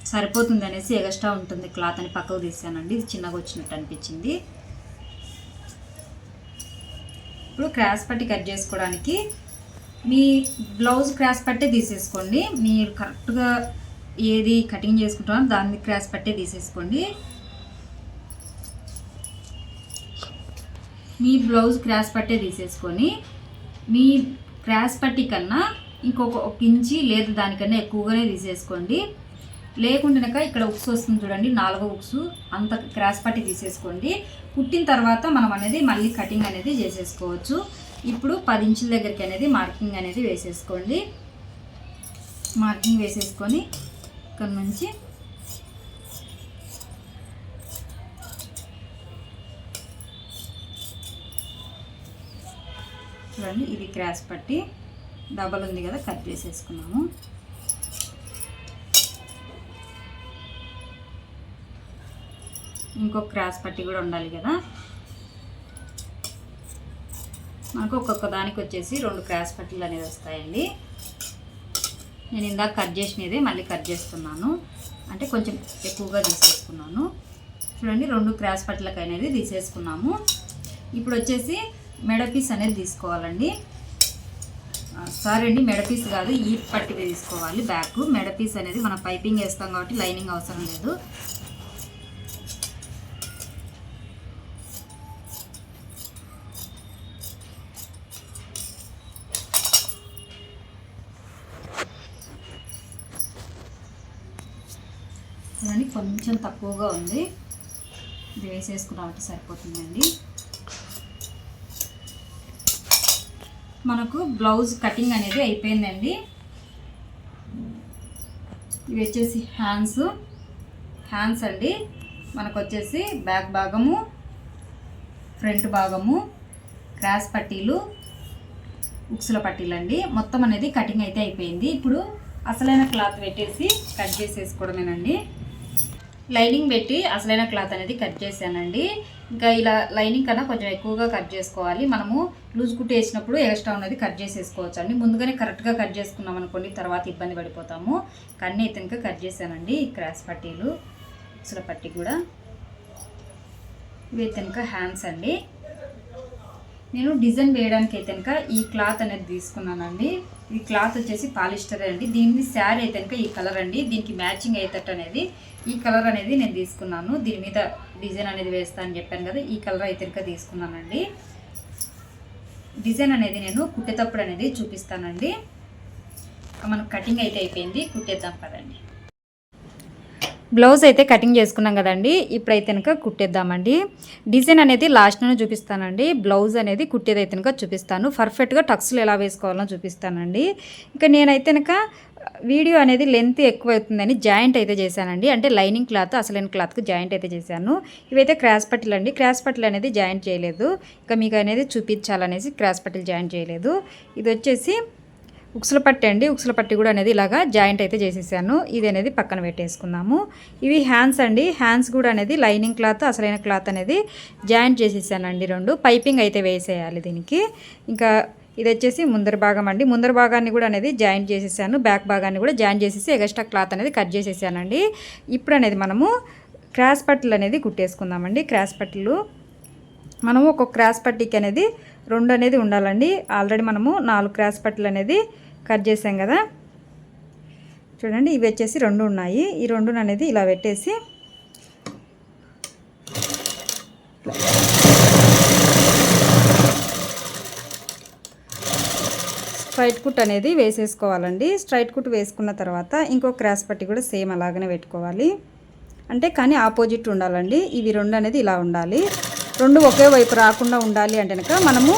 సరిపోతుంది అనేసి ఎక్స్ట్రా ఉంటుంది క్లాత్ అని పక్కకు తీసానండి, ఇది చిన్నగా వచ్చినట్టు అనిపించింది. ఇప్పుడు క్రాస్ పట్టి కట్ చేసుకోవడానికి మీ బ్లౌజ్ క్రాస్ పట్టే తీసేసుకోండి. మీరు కరెక్ట్గా ఏది కటింగ్ చేసుకుంటారో దాన్ని క్రాస్ పట్టే తీసేసుకోండి. మీ బ్లౌజ్ క్రాస్ పట్టే తీసేసుకొని మీ క్రాస్ పట్టి కన్నా ఇంకొక 1 ఇంచి లేదా దానికన్నా ఎక్కువగానే తీసేసుకోండి. లేకుండా ఇక్కడ ఉక్స్ వస్తుంది చూడండి, 4వ ఉక్సు అంత క్రాస్ పట్టి తీసేసుకోండి. కుట్టిన తర్వాత మనం అనేది మళ్ళీ కటింగ్ అనేది చేసేసుకోవచ్చు. ఇప్పుడు 10 ఇంచుల దగ్గరికి అనేది మార్కింగ్ అనేది వేసేసుకోండి. మార్కింగ్ వేసేసుకొని ఇక్కడ నుంచి చూడండి, ఇది క్రాస్ పట్టి డబల్ ఉంది కదా, కట్ చేసేసుకున్నాము. ఇంకొక క్రాస్ పట్టి కూడా ఉండాలి కదా, మనకు ఒక్కొక్క దానికి వచ్చేసి 2 క్రాస్ పట్టీలు అనేది వస్తాయండి. నేను ఇందాక కట్ చేసినదే మళ్ళీ కట్ చేస్తున్నాను, అంటే కొంచెం ఎక్కువగా తీసేసుకున్నాను. చూడండి 2 క్రాస్ పట్టీలకు అనేది తీసేసుకున్నాము. ఇప్పుడు వచ్చేసి మెడ పీస్ అనేది తీసుకోవాలండి. సారీ అండి, మెడ పీస్ కాదు, ఈ పట్టి తీసుకోవాలి. బ్యాక్ మెడ పీస్ అనేది మనం పైపింగ్ వేస్తాం కాబట్టి లైనింగ్ అవసరం లేదు. చూడండి కొంచెం తక్కువగా ఉంది, ఇది వేసేసుకున్నామంటే సరిపోతుందండి. మనకు బ్లౌజ్ కటింగ్ అనేది అయిపోయిందండి. ఇవి వచ్చేసి హ్యాండ్స్ అండి. మనకు వచ్చేసి బ్యాక్ భాగము, ఫ్రంట్ భాగము, క్రాస్ పట్టీలు, ఉక్సుల పట్టీలు అండి. మొత్తం అనేది కటింగ్ అయితే అయిపోయింది. ఇప్పుడు అసలైన క్లాత్ పెట్టేసి కట్ చేసేసుకోవడమేనండి. లైనింగ్ పెట్టి అసలైన క్లాత్ అనేది కట్ చేశానండి. ఇంకా ఇలా లైనింగ్ కన్నా కొంచెం ఎక్కువగా కట్ చేసుకోవాలి. మనము లూజ్ కుట్టు వేసినప్పుడు ఎక్స్ట్రా ఉన్నది కట్ చేసేసుకోవచ్చు అండి. ముందుగానే కరెక్ట్గా కట్ చేసుకున్నాం అనుకోండి, తర్వాత ఇబ్బంది పడిపోతాము. కన్నీ అయితే ఇంకా కట్ చేశానండి. క్రాస్ పట్టీలు, ఉక్సుల పట్టీ కూడా. ఇవి అయితే ఇంకా హ్యాండ్స్ అండి. నేను డిజైన్ వేయడానికి అయితే కనుక ఈ క్లాత్ అనేది తీసుకున్నానండి. ఈ క్లాత్ వచ్చేసి పాలిస్టర్ అండి. దీన్ని శారీ అయితే కనుక ఈ కలర్ అండి, దీనికి మ్యాచింగ్ అయ్యేటట్టు అనేది ఈ కలర్ అనేది నేను తీసుకున్నాను. దీని మీద డిజైన్ అనేది వేస్తా అని చెప్పాను కదా, ఈ కలర్ అయితే కనుక తీసుకున్నానండి. డిజైన్ అనేది నేను కుట్టేటప్పుడు అనేది చూపిస్తానండి. మనకు కటింగ్ అయితే అయిపోయింది, కుట్టేద్దాం కదండి. బ్లౌజ్ అయితే కటింగ్ చేసుకున్నాం కదండి, ఇప్పుడైతే కనుక కుట్టేద్దామండి. డిజైన్ అనేది లాస్ట్లోనే చూపిస్తానండి. బ్లౌజ్ అనేది కుట్టేదైతే కనుక చూపిస్తాను. పర్ఫెక్ట్గా టక్స్లు ఎలా వేసుకోవాలో చూపిస్తానండి. ఇంకా నేనైతే కనుక వీడియో అనేది లెంత్ ఎక్కువ అవుతుందని జాయింట్ అయితే చేశానండి. అంటే లైనింగ్ క్లాత్ అసలైన క్లాత్కు జాయింట్ అయితే చేశాను. ఇవైతే క్రాస్ పట్టీలు అండి. క్రాస్ పట్టీలు అనేది జాయింట్ చేయలేదు, ఇంకా మీకు అనేది చూపించాలనేసి క్రాస్ పట్టీలు జాయింట్ చేయలేదు. ఇది వచ్చేసి ఉక్సుల పట్టి అండి. ఉక్సుల పట్టి కూడా అనేది ఇలాగా జాయింట్ అయితే చేసేసాను. ఇది అనేది పక్కన పెట్టేసుకున్నాము. ఇవి హ్యాండ్స్ అండి. హ్యాండ్స్ కూడా అనేది లైనింగ్ క్లాత్ అసలైన క్లాత్ అనేది జాయింట్ చేసేసానండి. 2 పైపింగ్ అయితే వేసేయాలి దీనికి. ఇంకా ఇది వచ్చేసి ముందర భాగం అండి. ముందర భాగాన్ని కూడా అనేది జాయింట్ చేసేసాను. బ్యాక్ భాగాన్ని కూడా జాయింట్ చేసేసి ఎక్స్ట్రా క్లాత్ అనేది కట్ చేసేసానండి. ఇప్పుడు అనేది మనము క్రాస్ పట్టీలు అనేది కుట్టేసుకుందామండి. క్రాస్ పట్టీలు మనము ఒక క్రాస్ పట్టీకి అనేది 2 అనేది ఉండాలండి. ఆల్రెడీ మనము 4 క్రాస్ పట్టీలు అనేది కట్ చేసాం కదా, చూడండి ఇవి వచ్చేసి 2 ఉన్నాయి. ఈ 2 అనేది ఇలా పెట్టేసి స్ట్రైట్ కుట్ అనేది వేసేసుకోవాలండి. స్ట్రైట్ కుట్ వేసుకున్న తర్వాత ఇంకో క్రాస్ పట్టి కూడా సేమ్ అలాగనే పెట్టుకోవాలి. అంటే కానీ ఆపోజిట్ ఉండాలండి. ఇవి రెండు అనేది ఇలా ఉండాలి. రెండు ఒకే వైపు రాకుండా ఉండాలి అంటే కనుక మనము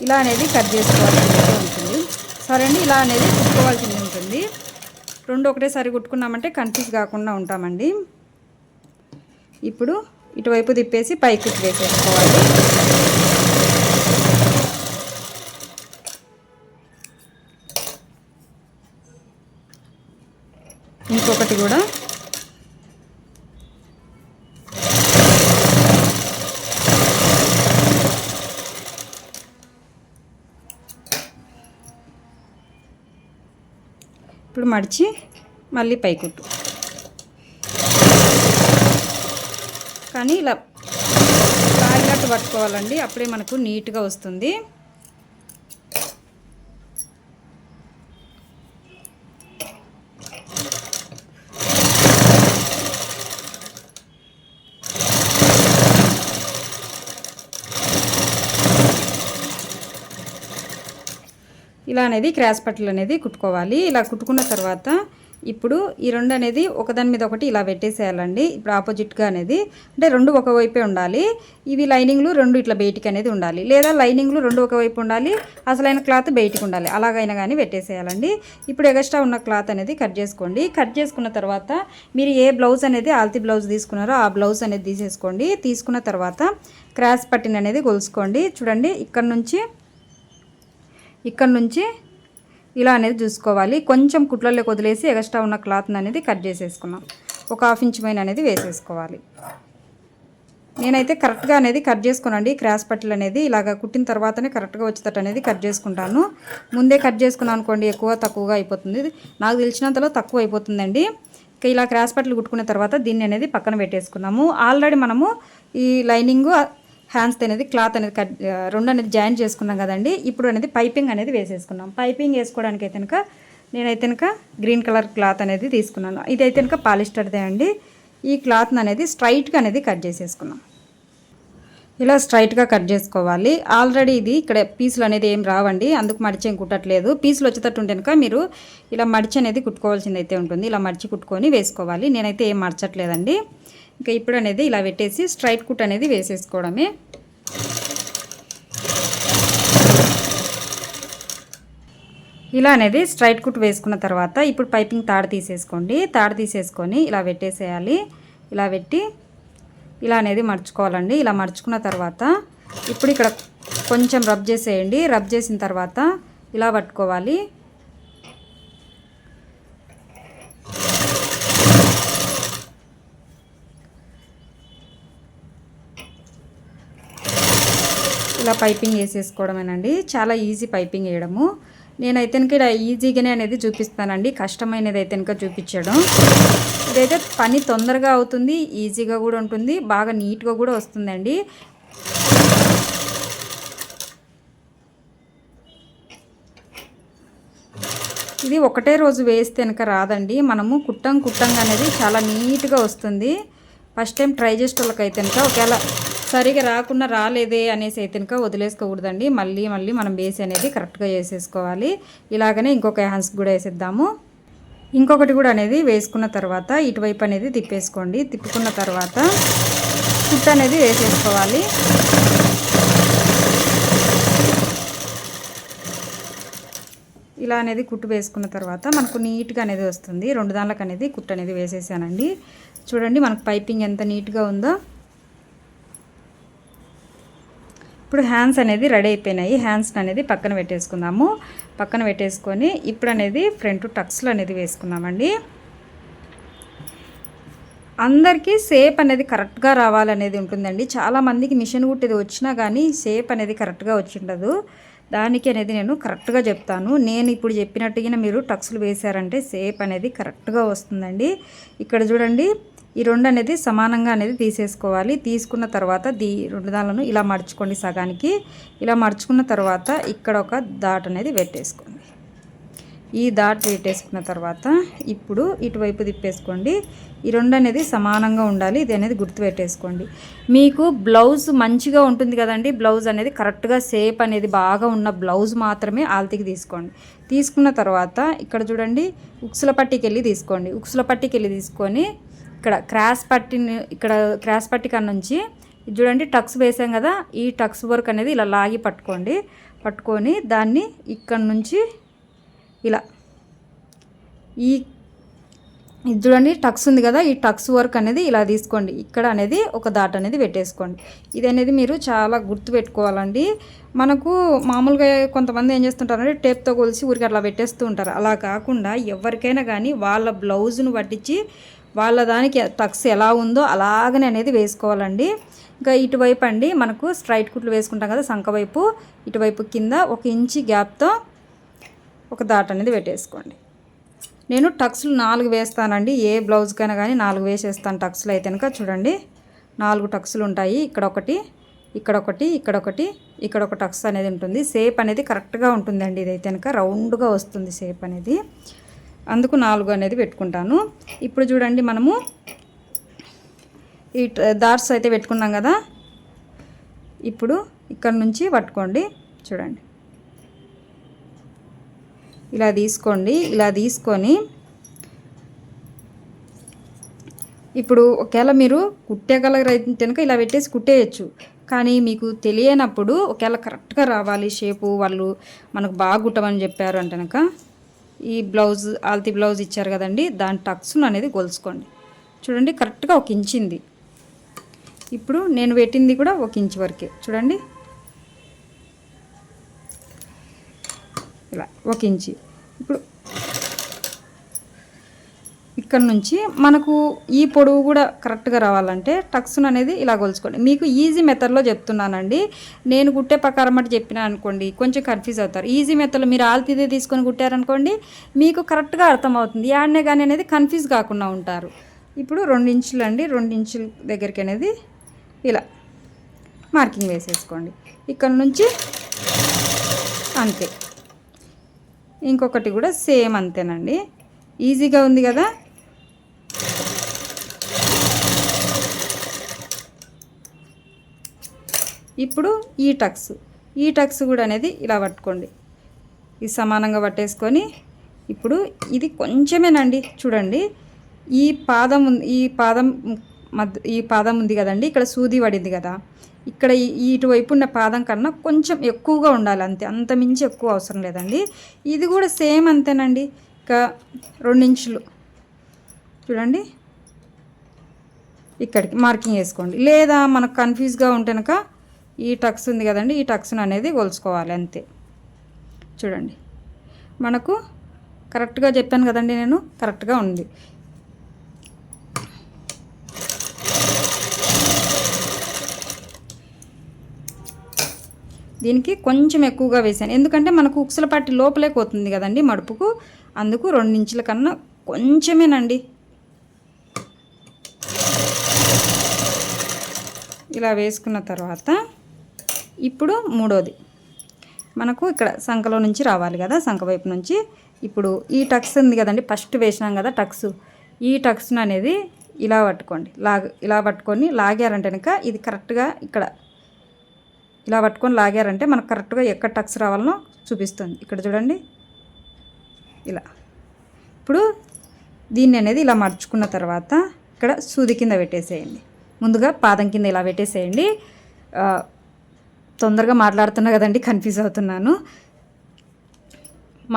ఇలా అనేది కట్ చేసుకోవాల్సింది ఉంటుంది. సరే అండి, ఇలా అనేది కుట్టుకోవాల్సింది ఉంటుంది. రెండు ఒకటేసారి కుట్టుకున్నామంటే కన్ఫ్యూజ్ కాకుండా ఉంటామండి. ఇప్పుడు ఇటువైపు తిప్పేసి పై కుట్టు వేసేసుకోవాలి. ఇంకొకటి కూడా ఇప్పుడు మడిచి మళ్ళీ పైకుట్టు. కానీ ఇలా లాగినట్టు పట్టుకోవాలండి, అప్పుడే మనకు నీట్గా వస్తుంది. ఇలా అనేది క్రాస్ పట్టలు అనేది కుట్టుకోవాలి. ఇలా కుట్టుకున్న తర్వాత ఇప్పుడు ఈ రెండు అనేది ఒకదాని మీద ఒకటి ఇలా పెట్టేసేయాలండి. ఇప్పుడు ఆపోజిట్గా అనేది అంటే రెండు ఒకవైపే ఉండాలి. ఇవి లైనింగ్లు రెండు ఇట్లా బయటికి అనేది ఉండాలి, లేదా లైనింగ్లు రెండు ఒకవైపు ఉండాలి, అసలైన క్లాత్ బయటికి ఉండాలి. అలాగైనా కానీ పెట్టేసేయాలండి. ఇప్పుడు ఎక్స్ట్రా ఉన్న క్లాత్ అనేది కట్ చేసుకోండి. కట్ చేసుకున్న తర్వాత మీరు ఏ బ్లౌజ్ అనేది ఆల్తీ బ్లౌజ్ తీసుకున్నారో ఆ బ్లౌజ్ అనేది తీసేసుకోండి. తీసుకున్న తర్వాత క్రాస్ పట్టిన అనేది కొలుసుకోండి. చూడండి, ఇక్కడ నుంచి ఇలా అనేది చూసుకోవాలి. కొంచెం కుట్లలోకి వదిలేసి ఎక్స్ట్రా ఉన్న క్లాత్ అనేది కట్ చేసేసుకున్నాం. ఒక 1/2 ఇంచ్ పైన అనేది వేసేసుకోవాలి. నేనైతే కరెక్ట్గా అనేది కట్ చేసుకున్నాండి. క్రాస్ పట్టలు అనేది ఇలాగ కుట్టిన తర్వాతనే కరెక్ట్గా వచ్చేటట్టు అనేది కట్ చేసుకుంటాను. ముందే కట్ చేసుకున్నాను అనుకోండి ఎక్కువ తక్కువగా అయిపోతుంది. నాకు తెలిసినంతలో తక్కువ అయిపోతుందండి. ఇక ఇలా క్రాస్ పట్టలు కుట్టుకున్న తర్వాత దీన్ని అనేది పక్కన పెట్టేసుకున్నాము. ఆల్రెడీ మనము ఈ లైనింగ్ హ్యాండ్స్ అనేది క్లాత్ అనేది రెండు అనేది జాయిన్ చేసుకున్నాం కదండి. ఇప్పుడు అనేది పైపింగ్ అనేది వేసేసుకున్నాం. పైపింగ్ వేసుకోవడానికి అయితే కనుక నేనైతే కనుక గ్రీన్ కలర్ క్లాత్ అనేది తీసుకున్నాను. ఇదైతే కనుక పాలిస్టర్దే అండి. ఈ క్లాత్ అనేది స్ట్రైట్గా అనేది కట్ చేసేసుకున్నాం. ఇలా స్ట్రైట్గా కట్ చేసుకోవాలి. ఆల్రెడీ ఇది ఇక్కడ పీసులు అనేది ఏం రావండి, అందుకు మడిచి ఏం కుట్టట్లేదు. పీసులు వచ్చేటట్టు ఉంటే కనుక మీరు ఇలా మడిచి అనేది కుట్టుకోవాల్సింది అయితే ఉంటుంది. ఇలా మడిచి కుట్టుకొని వేసుకోవాలి. నేనైతే ఏం మడచట్లేదండి. ఇంకా ఇప్పుడు అనేది ఇలా పెట్టేసి స్ట్రైట్ కుట్ అనేది వేసేసుకోవడమే. ఇలా అనేది స్ట్రైట్ కుట్ వేసుకున్న తర్వాత ఇప్పుడు పైపింగ్ తాడు తీసేసుకోండి. తాడు తీసేసుకొని ఇలా పెట్టేసేయాలి. ఇలా పెట్టి ఇలా అనేది మడుచుకోవాలండి. ఇలా మడుచుకున్న తర్వాత ఇప్పుడు ఇక్కడ కొంచెం రబ్ చేసేయండి. రబ్ చేసిన తర్వాత ఇలా పట్టుకోవాలి. ఇలా పైపింగ్ వేసేసుకోవడమేనండి. చాలా ఈజీ పైపింగ్ వేయడము. నేనైతే ఇక్కడ ఈజీగానే అనేది చూపిస్తానండి, కష్టమైనది అయితే కనుక చూపించడం. ఇదైతే పని తొందరగా అవుతుంది, ఈజీగా కూడా ఉంటుంది, బాగా నీట్గా కూడా వస్తుందండి. ఇది ఒకటే రోజు వేస్తే కనుక రాదండి. మనము కుట్టంగా అనేది చాలా నీట్గా వస్తుంది. ఫస్ట్ టైం ట్రై చేసే వాళ్ళకైతే కనుక ఒకవేళ సరిగా రాకుండా రాలేదే అనేసి అయితే కనుక వదిలేసుకోకూడదండి. మళ్ళీ మనం బేస్ అనేది కరెక్ట్గా వేసేసుకోవాలి. ఇలాగనే ఇంకొక హ్యాండ్స్ కూడా వేసేద్దాము. ఇంకొకటి కూడా అనేది వేసుకున్న తర్వాత ఇటువైపు అనేది తిప్పేసుకోండి. తిప్పుకున్న తర్వాత కుట్టు అనేది వేసేసుకోవాలి. ఇలా అనేది కుట్టు వేసుకున్న తర్వాత మనకు నీట్గా అనేది వస్తుంది. రెండు దానిలకు అనేది కుట్టు అనేది వేసేసానండి. చూడండి మనకు పైపింగ్ ఎంత నీట్గా ఉందో. ఇప్పుడు హ్యాండ్స్ అనేది రెడీ అయిపోయినాయి. హ్యాండ్స్ అనేది పక్కన పెట్టేసుకుందాము. పక్కన పెట్టేసుకొని ఇప్పుడు అనేది ఫ్రంట్ టక్స్లు అనేది వేసుకుందామండి. అందరికీ షేప్ అనేది కరెక్ట్గా రావాలనేది ఉంటుందండి. చాలామందికి మిషన్ కుట్టేది వచ్చినా కానీ షేప్ అనేది కరెక్ట్గా వచ్చి ఉండదు. దానికి అనేది నేను కరెక్ట్గా చెప్తాను. నేను ఇప్పుడు చెప్పినట్టుగా మీరు టక్స్లు వేశారంటే షేప్ అనేది కరెక్ట్గా వస్తుందండి. ఇక్కడ చూడండి, ఈ రెండు అనేది సమానంగా అనేది తీసేసుకోవాలి. తీసుకున్న తర్వాత రెండు దానిలను ఇలా మడుచుకోండి సగానికి. ఇలా మడుచుకున్న తర్వాత ఇక్కడ ఒక డాట్ అనేది పెట్టేసుకోండి. ఈ డాట్ పెట్టేసుకున్న తర్వాత ఇప్పుడు ఇటువైపు తిప్పేసుకోండి. ఈ రెండు అనేది సమానంగా ఉండాలి. ఇది అనేది గుర్తుపెట్టేసుకోండి. మీకు బ్లౌజ్ మంచిగా ఉంటుంది కదండి, బ్లౌజ్ అనేది కరెక్ట్గా షేప్ అనేది బాగా ఉన్న బ్లౌజ్ మాత్రమే ఆల్తీకి తీసుకోండి. తీసుకున్న తర్వాత ఇక్కడ చూడండి ఉక్సుల పట్టికి వెళ్ళి తీసుకోండి. ఉక్సుల పట్టికి వెళ్ళి తీసుకొని ఇక్కడ క్రాస్ పట్టి కాడ నుంచి చూడండి టక్స్ వేసాం కదా, ఈ టక్స్ వర్క్ అనేది ఇలా లాగి పట్టుకొని దాన్ని ఇక్కడ నుంచి ఇలా ఇది చూడండి టక్స్ ఉంది కదా, ఈ టక్స్ వర్క్ అనేది ఇలా తీసుకోండి. ఇక్కడ అనేది ఒక డాట్ అనేది పెట్టేసుకోండి. ఇది అనేది మీరు చాలా గుర్తు పెట్టుకోవాలండి. మనకు మామూలుగా కొంతమంది ఏం చేస్తుంటారంటే టేప్తో కొలిసి ఊరికి అట్లా పెట్టేస్తూ ఉంటారు. అలా కాకుండా ఎవరికైనా కానీ వాళ్ళ బ్లౌజ్ను పట్టించి వాళ్ళ దానికి టక్స్ ఎలా ఉందో అలాగనే అనేది వేసుకోవాలండి. ఇంకా ఇటువైపు అండి మనకు స్ట్రైట్ కుట్లు వేసుకుంటాం కదా, సంక వైపు ఇటువైపు కింద 1 ఇంచి గ్యాప్తో ఒక డాట్ అనేది పెట్టేసుకోండి. నేను టక్స్లు 4 వేస్తానండి. ఏ బ్లౌజ్కైనా కానీ 4 వేసేస్తాను. టక్స్లు అయితే కనుక చూడండి 4 టక్స్లు ఉంటాయి. ఇక్కడ ఒకటి, ఇక్కడ ఒక టక్స్ అనేది ఉంటుంది. షేప్ అనేది కరెక్ట్గా ఉంటుందండి. ఇదైతే కనుక రౌండ్గా వస్తుంది షేప్ అనేది, అందుకు 4 అనేది పెట్టుకుంటాను. ఇప్పుడు చూడండి మనము ఈ డాట్స్ అయితే పెట్టుకున్నాం కదా, ఇప్పుడు ఇక్కడ నుంచి పట్టుకోండి. చూడండి ఇలా తీసుకోండి. ఇలా తీసుకొని ఇప్పుడు ఒకవేళ మీరు కుట్టేగలరు అయితే కనుక ఇలా పెట్టేసి కుట్టేయచ్చు. కానీ మీకు తెలియనప్పుడు ఒకవేళ కరెక్ట్గా రావాలి షేపు, వాళ్ళు మనకు బాగా కుట్టమని చెప్పారు అంటే కనుక ఈ బ్లౌజ్ ఆల్తీ బ్లౌజ్ ఇచ్చారు కదండి, దాని టక్స్ను అనేది కొలుసుకోండి. చూడండి కరెక్ట్గా 1 ఇంచింది. ఇప్పుడు నేను పెట్టింది కూడా 1 ఇంచ్ వరకే. చూడండి ఇలా 1 ఇంచి. ఇప్పుడు ఇక్కడ నుంచి మనకు ఈ పొడవు కూడా కరెక్ట్గా రావాలంటే టక్స్ను అనేది ఇలా కొలుసుకోండి. మీకు ఈజీ మెథడ్లో చెప్తున్నానండి. నేను కుట్టే ప్రకారం అంటే చెప్పినా అనుకోండి కొంచెం కన్ఫ్యూజ్ అవుతారు. ఈజీ మెథడ్లో మీరు ఆల్తీదే తీసుకొని కుట్టారనుకోండి మీకు కరెక్ట్గా అర్థమవుతుంది. యాడనే కానీ అనేది కన్ఫ్యూజ్ కాకుండా ఉంటారు. ఇప్పుడు 2 ఇంచులు అండి, 2 ఇంచుల దగ్గరికి అనేది ఇలా మార్కింగ్ వేసేసుకోండి. ఇక్కడ నుంచి అంతే, ఇంకొకటి కూడా సేమ్ అంతేనండి. ఈజీగా ఉంది కదా. ఇప్పుడు ఈ టక్స్ కూడా అనేది ఇలా పట్టుకోండి. ఇది సమానంగా పట్టేసుకొని ఇప్పుడు ఇది కొంచెమేనండి. చూడండి ఈ పాదం ఉంది కదండి, ఇక్కడ సూది పడింది కదా, ఇక్కడ ఇటువైపు ఉన్న పాదం కన్నా కొంచెం ఎక్కువగా ఉండాలి అంతే, అంత మించి ఎక్కువ అవసరం లేదండి. ఇది కూడా సేమ్ అంతేనండి. ఇంకా 2 ఇంచులు చూడండి ఇక్కడికి మార్కింగ్ వేసుకోండి. లేదా మనకు కన్ఫ్యూజ్గా ఉంటేనక ఈ టక్స్ ఉంది కదండి, ఈ టక్స్ను అనేది కొలుసుకోవాలి అంతే. చూడండి మనకు కరెక్ట్గా చెప్పాను కదండి, నేను కరెక్ట్గా ఉంది. దీనికి కొంచెం ఎక్కువగా వేసాను, ఎందుకంటే మనకు ఉక్సుల పట్టి లోపలే పోతుంది కదండి మడుపుకు, అందుకు 2 ఇంచుల కన్నా కొంచెమేనండి. ఇలా వేసుకున్న తర్వాత ఇప్పుడు మూడోది మనకు ఇక్కడ సంకలో నుంచి రావాలి కదా, సంక వైపు నుంచి. ఇప్పుడు ఈ టక్స్ ఉంది కదండి, ఫస్ట్ వేసినాం కదా టక్స్, ఈ టక్స్ను అనేది ఇలా పట్టుకోండి. ఇలా పట్టుకొని లాగారంటే కనుక ఇది కరెక్ట్గా ఇక్కడ ఇలా పట్టుకొని లాగారంటే మనకు కరెక్ట్గా ఎక్కడ టక్స్ రావాలనో చూపిస్తుంది. ఇక్కడ చూడండి ఇలా. ఇప్పుడు దీన్ని అనేది ఇలా మర్చుకున్న తర్వాత ఇక్కడ సూది కింద పెట్టేసేయండి. ముందుగా పాదం కింద ఇలా పెట్టేసేయండి. తొందరగా మాట్లాడుతున్నా కదండి, కన్ఫ్యూజ్ అవుతున్నాను.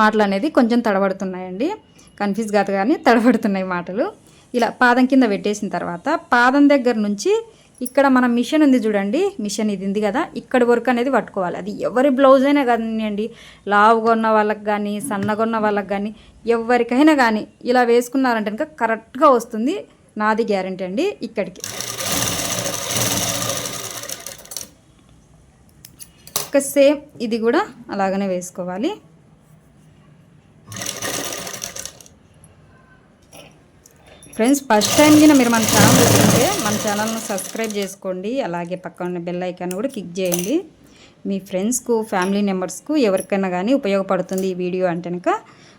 మాటలు అనేది కొంచెం తడబడుతున్నాయండి, కన్ఫ్యూజ్ కాదు కానీ తడబడుతున్నాయి మాటలు. ఇలా పాదం కింద పెట్టేసిన తర్వాత పాదం దగ్గర నుంచి ఇక్కడ మన మిషన్ ఉంది చూడండి, మిషన్ ఇది ఉంది కదా, ఇక్కడ వరకు అనేది పట్టుకోవాలి. అది ఎవరి బ్లౌజ్ అయినా కానివ్వండి, లావుగా ఉన్న వాళ్ళకి కానీ సన్నగా ఉన్న వాళ్ళకి కానీ ఎవరికైనా కానీ ఇలా వేసుకున్నారంటే కనుక కరెక్ట్గా వస్తుంది, నాది గ్యారంటీ అండి. ఇక్కడికి ఇక సేమ్ ఇది కూడా అలాగనే వేసుకోవాలి. ఫ్రెండ్స్ ఫస్ట్ టైం కింద మీరు మన ఛానల్ చూస్తుంటే మన ఛానల్ను సబ్స్క్రైబ్ చేసుకోండి, అలాగే పక్కన ఉన్న బెల్ ఐకాన్ కూడా క్లిక్ చేయండి. మీ ఫ్రెండ్స్కు ఫ్యామిలీ మెంబర్స్కు ఎవరికైనా కానీ ఉపయోగపడుతుంది ఈ వీడియో అంటే కనుక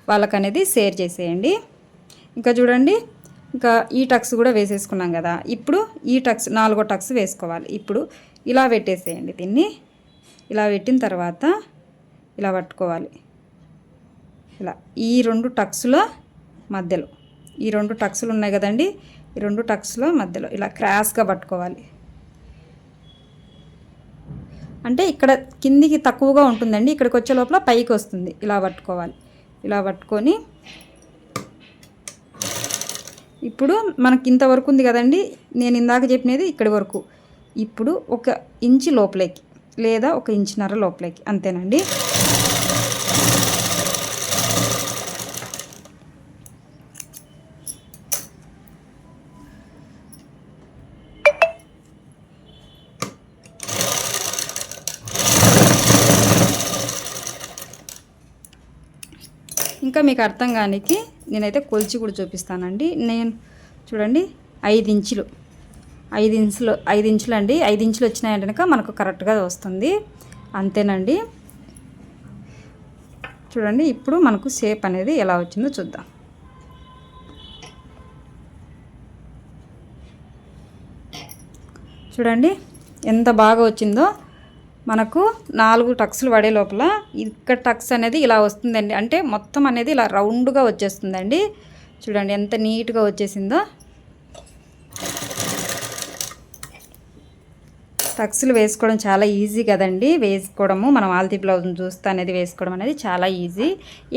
వాళ్ళకనేది షేర్ చేసేయండి. ఇంకా చూడండి, ఇంకా ఈ టక్స్ కూడా వేసేసుకున్నాం కదా. ఇప్పుడు ఈ టక్స్ 4వ టక్స్ వేసుకోవాలి. ఇప్పుడు ఇలా పెట్టేసేయండి. దీన్ని ఇలా పెట్టిన తర్వాత ఇలా పట్టుకోవాలి. ఇలా ఈ 2 టక్స్ల మధ్యలో, ఈ 2 టక్స్లు ఉన్నాయి కదండి, ఈ 2 టక్స్ల మధ్యలో ఇలా క్రాస్గా పట్టుకోవాలి. అంటే ఇక్కడ కిందికి తక్కువగా ఉంటుందండి, ఇక్కడికి వచ్చే లోపల పైకి వస్తుంది. ఇలా పట్టుకోవాలి. ఇలా పట్టుకొని ఇప్పుడు మనకి ఇంతవరకు ఉంది కదండి, నేను ఇందాక చెప్పినది ఇక్కడి వరకు. ఇప్పుడు 1 ఇంచు లోపలికి లేదా 1.5 ఇంచు లోపలికి, అంతేనండి. ఇంకా మీకు అర్థం కానికి నేనైతే కొలిచి కూడా చూపిస్తానండి. నేను చూడండి 5 ఇంచులు, 5 ఇంచులు అండి. 5 ఇంచులు వచ్చినాయంటే కనుక మనకు కరెక్ట్గా వస్తుంది, అంతేనండి. చూడండి, ఇప్పుడు మనకు షేప్ అనేది ఎలా వచ్చిందో చూద్దాం. చూడండి ఎంత బాగా వచ్చిందో. మనకు 4 టక్స్లు పడే లోపల ఇక్కడ టక్స్ అనేది ఇలా వస్తుందండి. అంటే మొత్తం అనేది ఇలా రౌండ్గా వచ్చేస్తుందండి. చూడండి ఎంత నీట్గా వచ్చేసిందో. టక్స్లు వేసుకోవడం చాలా ఈజీ కదండి. వేసుకోవడము మనం ఆల్తీ బ్లౌజ్ చూస్తే అనేది వేసుకోవడం అనేది చాలా ఈజీ.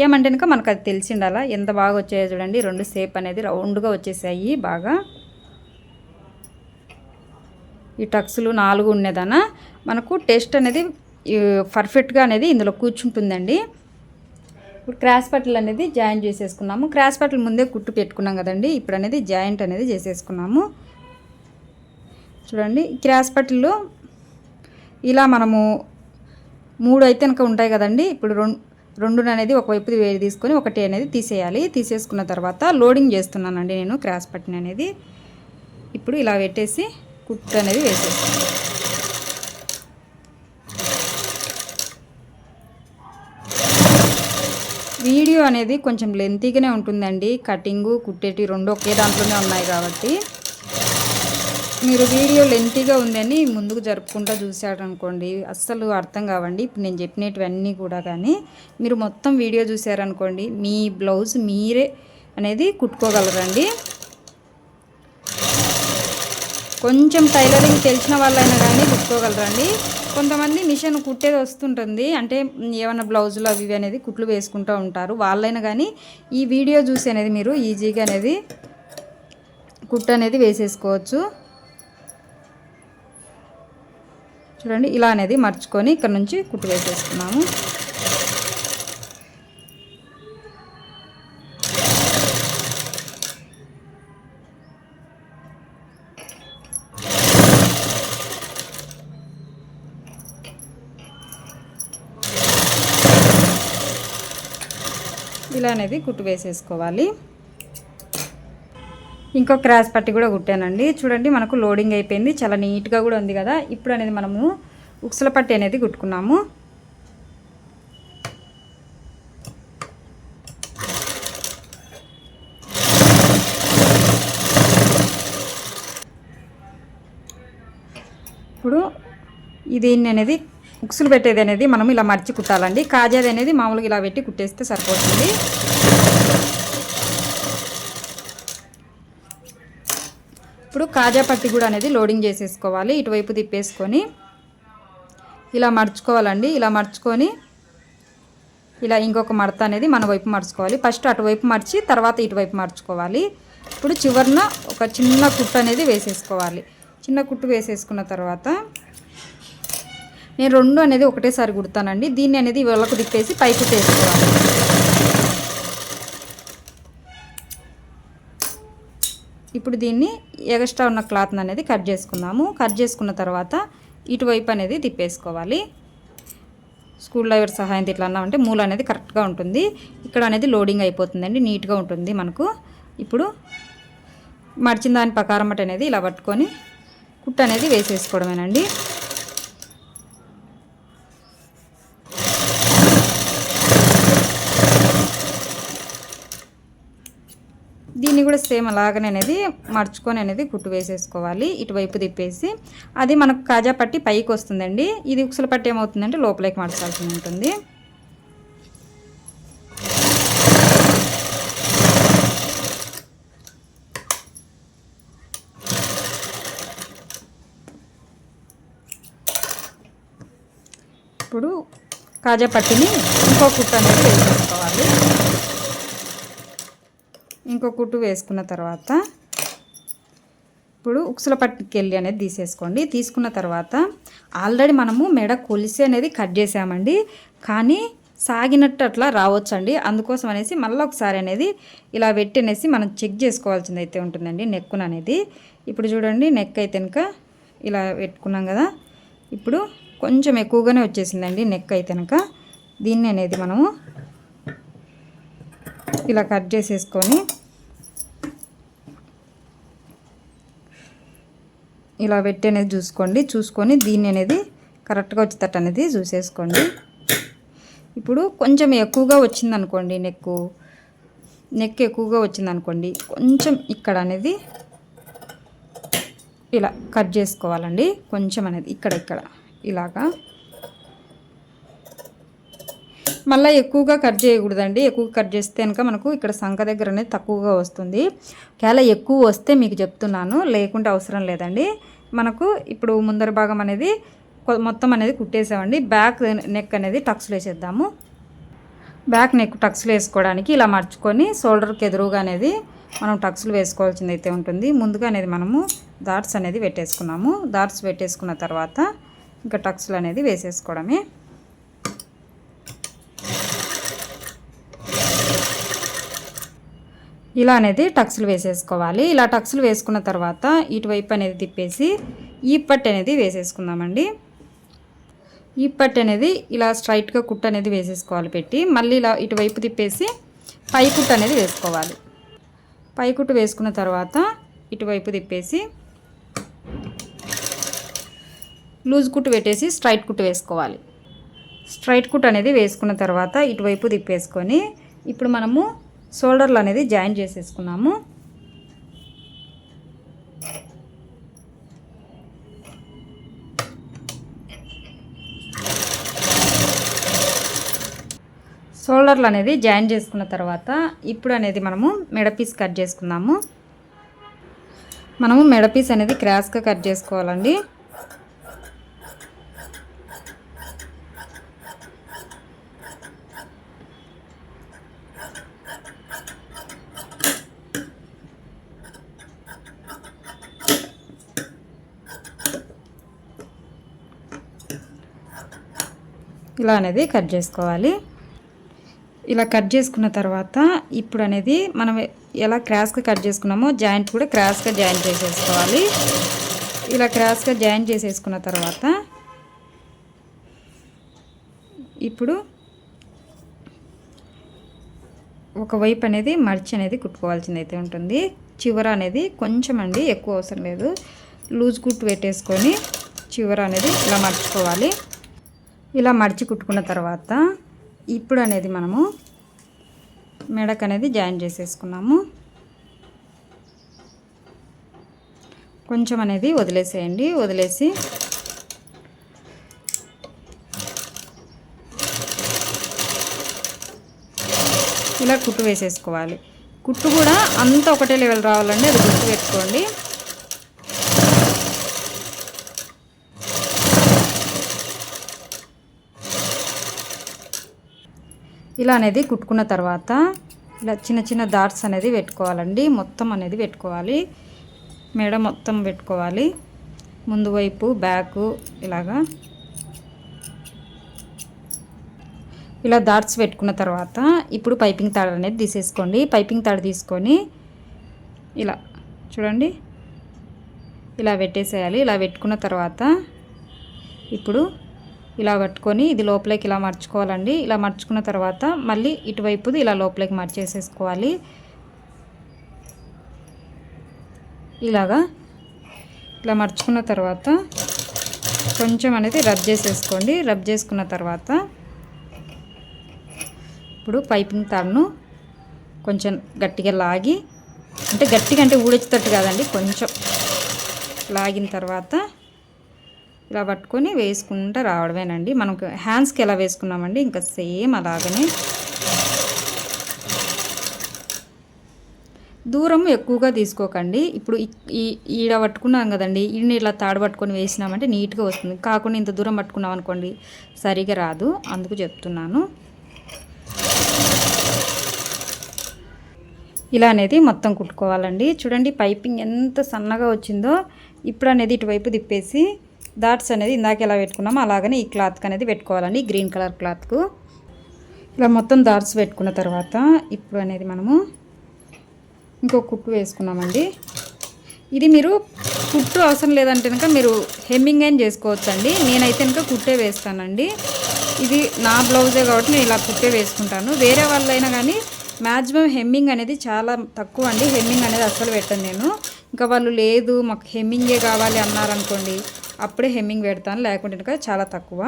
ఏమంటే కనుక మనకు అది తెలిసి ఉండాలా. ఎంత బాగా వచ్చాయో చూడండి. 2 షేప్ అనేది రౌండ్గా వచ్చేసాయి బాగా. ఈ టక్స్లు 4 ఉండేదన్నా మనకు టెస్ట్ అనేది పర్ఫెక్ట్గా అనేది ఇందులో కూర్చుంటుందండి. ఇప్పుడు క్రాస్ పట్టలు అనేది జాయింట్ చేసేసుకున్నాము. క్రాస్ పట్టలు ముందే కుట్టు పెట్టుకున్నాం కదండి, ఇప్పుడు అనేది జాయింట్ అనేది చేసేసుకున్నాము. చూడండి క్రాస్ పట్టలు ఇలా మనము 3 అయితే కనుక ఉంటాయి కదండి. ఇప్పుడు 2 అనేది ఒకవైపు వేడి తీసుకొని 1 అనేది తీసేయాలి. తీసేసుకున్న తర్వాత లోడింగ్ చేస్తున్నానండి నేను క్రాస్ పట్టిని అనేది. ఇప్పుడు ఇలా పెట్టేసి కుట్టు అనేది వేసేస్తాను. వీడియో అనేది కొంచెం లెంతీగానే ఉంటుందండి. కటింగు కుట్టేటి 2 ఒకే దాంట్లోనే ఉన్నాయి కాబట్టి మీరు వీడియో లెంతీగా ఉందని ముందుకు జరుపుకుంటూ చూసారనుకోండి అస్సలు అర్థం కావండి. ఇప్పుడు నేను చెప్పినటువన్నీ కూడా కానీ మీరు మొత్తం వీడియో చూసారనుకోండి మీ బ్లౌజ్ మీరే అనేది కుట్టుకోగలరండి. కొంచెం టైలరింగ్ తెలిసిన వాళ్ళైనా కానీ కుట్టుకోగలరండి. కొంతమంది మిషన్ కుట్టేది వస్తుంటుంది, అంటే ఏమైనా బ్లౌజులు అవి అనేది కుట్లు వేసుకుంటూ ఉంటారు. వాళ్ళైనా కానీ ఈ వీడియో చూసి అనేది మీరు ఈజీగా అనేది కుట్టు అనేది వేసేసుకోవచ్చు. చూడండి ఇలా అనేది మర్చుకొని ఇక్కడ నుంచి కుట్టు వేసేసుకున్నాము. ఇలా అనేది కుట్టు వేసేసుకోవాలి. ఇంకో క్రాస్ పట్టి కూడా కుట్టానండి. చూడండి మనకు లోడింగ్ అయిపోయింది, చాలా నీట్గా కూడా ఉంది కదా. ఇప్పుడు అనేది మనము ఉక్సుల పట్టి అనేది కుట్టుకున్నాము. ఇప్పుడు దీన్ని అనేది ఉక్సులు పెట్టేది అనేది మనం ఇలా మర్చి కుట్టాలండి. కాజాది అనేది మామూలుగా ఇలా పెట్టి కుట్టేస్తే సరిపోతుంది. ఇప్పుడు కాజా పట్టి కూడా అనేది లోడింగ్ చేసేసుకోవాలి. ఇటువైపు తిప్పేసుకొని ఇలా మర్చుకోవాలండి. ఇలా మర్చుకొని ఇలా ఇంకొక మడత అనేది మన వైపు మర్చుకోవాలి. ఫస్ట్ అటువైపు మర్చి తర్వాత ఇటువైపు మర్చుకోవాలి. ఇప్పుడు చివరిన ఒక చిన్న కుట్టు అనేది వేసేసుకోవాలి. చిన్న కుట్టు వేసేసుకున్న తర్వాత నేను 2 అనేది ఒకటేసారి కుడతానండి. దీన్ని అనేది వెళ్ళకు తిప్పేసి పై కుట్టు వేసుకోవాలి. ఇప్పుడు దీన్ని ఎక్స్ట్రా ఉన్న క్లాత్ అనేది కట్ చేసుకుందాము. కట్ చేసుకున్న తర్వాత ఇటువైపు అనేది తిప్పేసుకోవాలి. స్కూల్ డ్రైవర్ సహాయంతో ఇట్లా అన్నామంటే మూల అనేది కరెక్ట్గా ఉంటుంది. ఇక్కడ అనేది లోడింగ్ అయిపోతుందండి, నీట్గా ఉంటుంది మనకు. ఇప్పుడు మర్చిన దాని ప్రకారం అనేది ఇలా పట్టుకొని కుట్టు అనేది వేసేసుకోవడమేనండి. కూడా సేమ్ అలాగనే అనేది మర్చుకొని అనేది కుట్టు వేసేసుకోవాలి. ఇటువైపు తిప్పేసి అది మనకు కాజా పట్టి పైకి వస్తుందండి. ఇది ఉక్సుల పట్టి ఏమవుతుందంటే లోపలికి మార్చాల్సి ఉంటుంది. ఇప్పుడు కాజా పట్టిని ఇంకో కుట్టు అనేది వేసేసుకోవాలి. ఇంకో కుట్టు వేసుకున్న తర్వాత ఇప్పుడు ఉక్సుల పట్టికి వెళ్ళి అనేది తీసేసుకోండి. తీసుకున్న తర్వాత ఆల్రెడీ మనము మెడ కొలిసి అనేది కట్ చేసామండి, కానీ సాగినట్టు అట్లా రావచ్చండి. అందుకోసం అనేసి మళ్ళీ ఒకసారి అనేది ఇలా పెట్టి అనేసి మనం చెక్ చేసుకోవాల్సింది అయితే ఉంటుందండి నెక్కున అనేది. ఇప్పుడు చూడండి, నెక్ అయితే కనుక ఇలా పెట్టుకున్నాం కదా, ఇప్పుడు కొంచెం ఎక్కువగానే వచ్చేసిందండి నెక్ అయితే కనుక. దీన్ని అనేది మనము ఇలా కట్ చేసేసుకొని ఇలా పెట్టి అనేది చూసుకొని దీన్ని అనేది కరెక్ట్గా వచ్చేటట్టు అనేది చూసేసుకోండి. ఇప్పుడు కొంచెం ఎక్కువగా వచ్చిందనుకోండి, నెక్ ఎక్కువగా వచ్చిందనుకోండి, కొంచెం ఇక్కడ అనేది ఇలా కట్ చేసుకోవాలండి. కొంచెం అనేది ఇక్కడ ఇలాగా. మళ్ళీ ఎక్కువగా కట్ చేయకూడదండి. ఎక్కువ కట్ చేస్తే కనుక మనకు ఇక్కడ సంఖ దగ్గర అనేది తక్కువగా వస్తుంది. ఒకవేళ ఎక్కువ వస్తే మీకు చెప్తున్నాను, లేకుంటే అవసరం లేదండి. మనకు ఇప్పుడు ముందర భాగం అనేది మొత్తం అనేది కుట్టేసామండి. బ్యాక్ నెక్ అనేది టక్స్లు వేసేద్దాము. బ్యాక్ నెక్ టక్స్లు వేసుకోవడానికి ఇలా మర్చుకొని షోల్డర్కి ఎదురుగా అనేది మనం టక్స్లు వేసుకోవాల్సింది అయితే ఉంటుంది. ముందుగా అనేది మనము డాట్స్ అనేది పెట్టేసుకున్నాము. డాట్స్ పెట్టేసుకున్న తర్వాత ఇంకా టక్స్లు అనేది వేసేసుకోవడమే. ఇలా అనేది టక్స్లు వేసేసుకోవాలి. ఇలా టక్స్లు వేసుకున్న తర్వాత ఇటువైపు అనేది తిప్పేసి ఈ పట్టు అనేది వేసేసుకుందామండి. ఈ పట్టు అనేది ఇలా స్ట్రైట్గా కుట్టు అనేది వేసేసుకోవాలి పెట్టి. మళ్ళీ ఇలా ఇటువైపు తిప్పేసి పై కుట్టు అనేది వేసుకోవాలి. పై కుట్టు వేసుకున్న తర్వాత ఇటువైపు తిప్పేసి లూజ్ కుట్టు పెట్టేసి స్ట్రైట్ కుట్టు వేసుకోవాలి. స్ట్రైట్ కుట్టు అనేది వేసుకున్న తర్వాత ఇటువైపు తిప్పేసుకొని ఇప్పుడు మనము షోల్డర్లు అనేది జాయిన్ చేసేసుకున్నాము. షోల్డర్లు అనేది జాయిన్ చేసుకున్న తర్వాత ఇప్పుడు అనేది మనము మెడపీస్ కట్ చేసుకుందాము. మనము మెడపీస్ అనేది క్రాస్గా కట్ చేసుకోవాలండి. ఇలా అనేది కట్ చేసుకోవాలి. ఇలా కట్ చేసుకున్న తర్వాత ఇప్పుడు అనేది మనం ఎలా క్రాస్గా కట్ చేసుకున్నామో జాయింట్ కూడా క్రాస్గా జాయిన్ చేసేసుకోవాలి. ఇలా క్రాస్గా జాయిన్ చేసేసుకున్న తర్వాత ఇప్పుడు ఒకవైపు అనేది మర్చి అనేది కుట్టుకోవాల్సింది అయితే ఉంటుంది. చివర అనేది కొంచెం అండి, ఎక్కువ అవసరం లేదు, లూజ్ కుట్టు పెట్టేసుకొని చివర అనేది ఇలా మర్చుకోవాలి. ఇలా మడిచి కుట్టుకున్న తర్వాత ఇప్పుడు అనేది మనము మెడక్ అనేది జాయిన్ చేసేసుకున్నాము. కొంచెం అనేది వదిలేసేయండి. వదిలేసి ఇలా కుట్టు వేసేసుకోవాలి. కుట్టు కూడా అంతా ఒకటే లెవెల్ రావాలండి, అది గుర్తు పెట్టుకోండి. ఇలా అనేది కుట్టుకున్న తర్వాత ఇలా చిన్న చిన్న డాట్స్ అనేది పెట్టుకోవాలండి. మొత్తం అనేది పెట్టుకోవాలి, మెడ మొత్తం పెట్టుకోవాలి, ముందు వైపు బ్యాక్ ఇలాగా. ఇలా డాట్స్ పెట్టుకున్న తర్వాత ఇప్పుడు పైపింగ్ తాడు అనేది తీసేసుకోండి. పైపింగ్ తాడు తీసుకొని ఇలా చూడండి ఇలా పెట్టేసేయాలి. ఇలా పెట్టుకున్న తర్వాత ఇప్పుడు ఇలా పట్టుకొని ఇది లోపలికి ఇలా మర్చుకోవాలండి. ఇలా మర్చుకున్న తర్వాత మళ్ళీ ఇటువైపుది ఇలా లోపలికి మర్చేసేసుకోవాలి. ఇలాగా ఇలా మర్చుకున్న తర్వాత కొంచెం అనేది రబ్ చేసేసుకోండి. రబ్ చేసుకున్న తర్వాత ఇప్పుడు పైపింగ్ తాడును కొంచెం గట్టిగా లాగి అంటే గట్టిగా అంటే ఊడొచ్చేటట్టు కాదండి, కొంచెం లాగిన తర్వాత ఇలా పట్టుకొని వేసుకుంటూ రావడమేనండి. మనకు హ్యాండ్స్కి ఎలా వేసుకున్నామండి ఇంకా సేమ్ అలాగనే. దూరం ఎక్కువగా తీసుకోకండి. ఇప్పుడు ఈడ పట్టుకున్నాం కదండి, ఈయన ఇలా తాడు పట్టుకొని వేసినామంటే నీట్గా వస్తుంది. కాకుండా ఇంత దూరం పట్టుకున్నాం అనుకోండి సరిగా రాదు, అందుకు చెప్తున్నాను. ఇలా అనేది మొత్తం కుట్టుకోవాలండి. చూడండి పైపింగ్ ఎంత సన్నగా వచ్చిందో. ఇప్పుడు అనేది ఇటువైపు తిప్పేసి డాట్స్ అనేది ఇందాక ఎలా పెట్టుకున్నామో అలాగనే ఈ క్లాత్కి అనేది పెట్టుకోవాలండి, గ్రీన్ కలర్ క్లాత్కు. ఇలా మొత్తం డాట్స్ పెట్టుకున్న తర్వాత ఇప్పుడు అనేది మనము ఇంకో కుట్టు వేసుకున్నామండి. ఇది మీరు కుట్టు అవసరం లేదంటే కనుక మీరు హెమ్మింగ్ అయినా చేసుకోవచ్చండి. నేనైతే కనుక కుట్టే వేస్తానండి. ఇది నా బ్లౌజే కాబట్టి నేను ఇలా కుట్టే వేసుకుంటాను. వేరే వాళ్ళైనా కానీ మ్యాక్సిమం హెమ్మింగ్ అనేది చాలా తక్కువ అండి. హెమ్మింగ్ అనేది అస్సలు పెట్టను నేను. ఇంకా వాళ్ళు లేదు మాకు హెమ్మింగే కావాలి అన్నారనుకోండి, అప్పుడే హెమ్మింగ్ పెడతాను, లేకుంటే కనుక చాలా తక్కువ.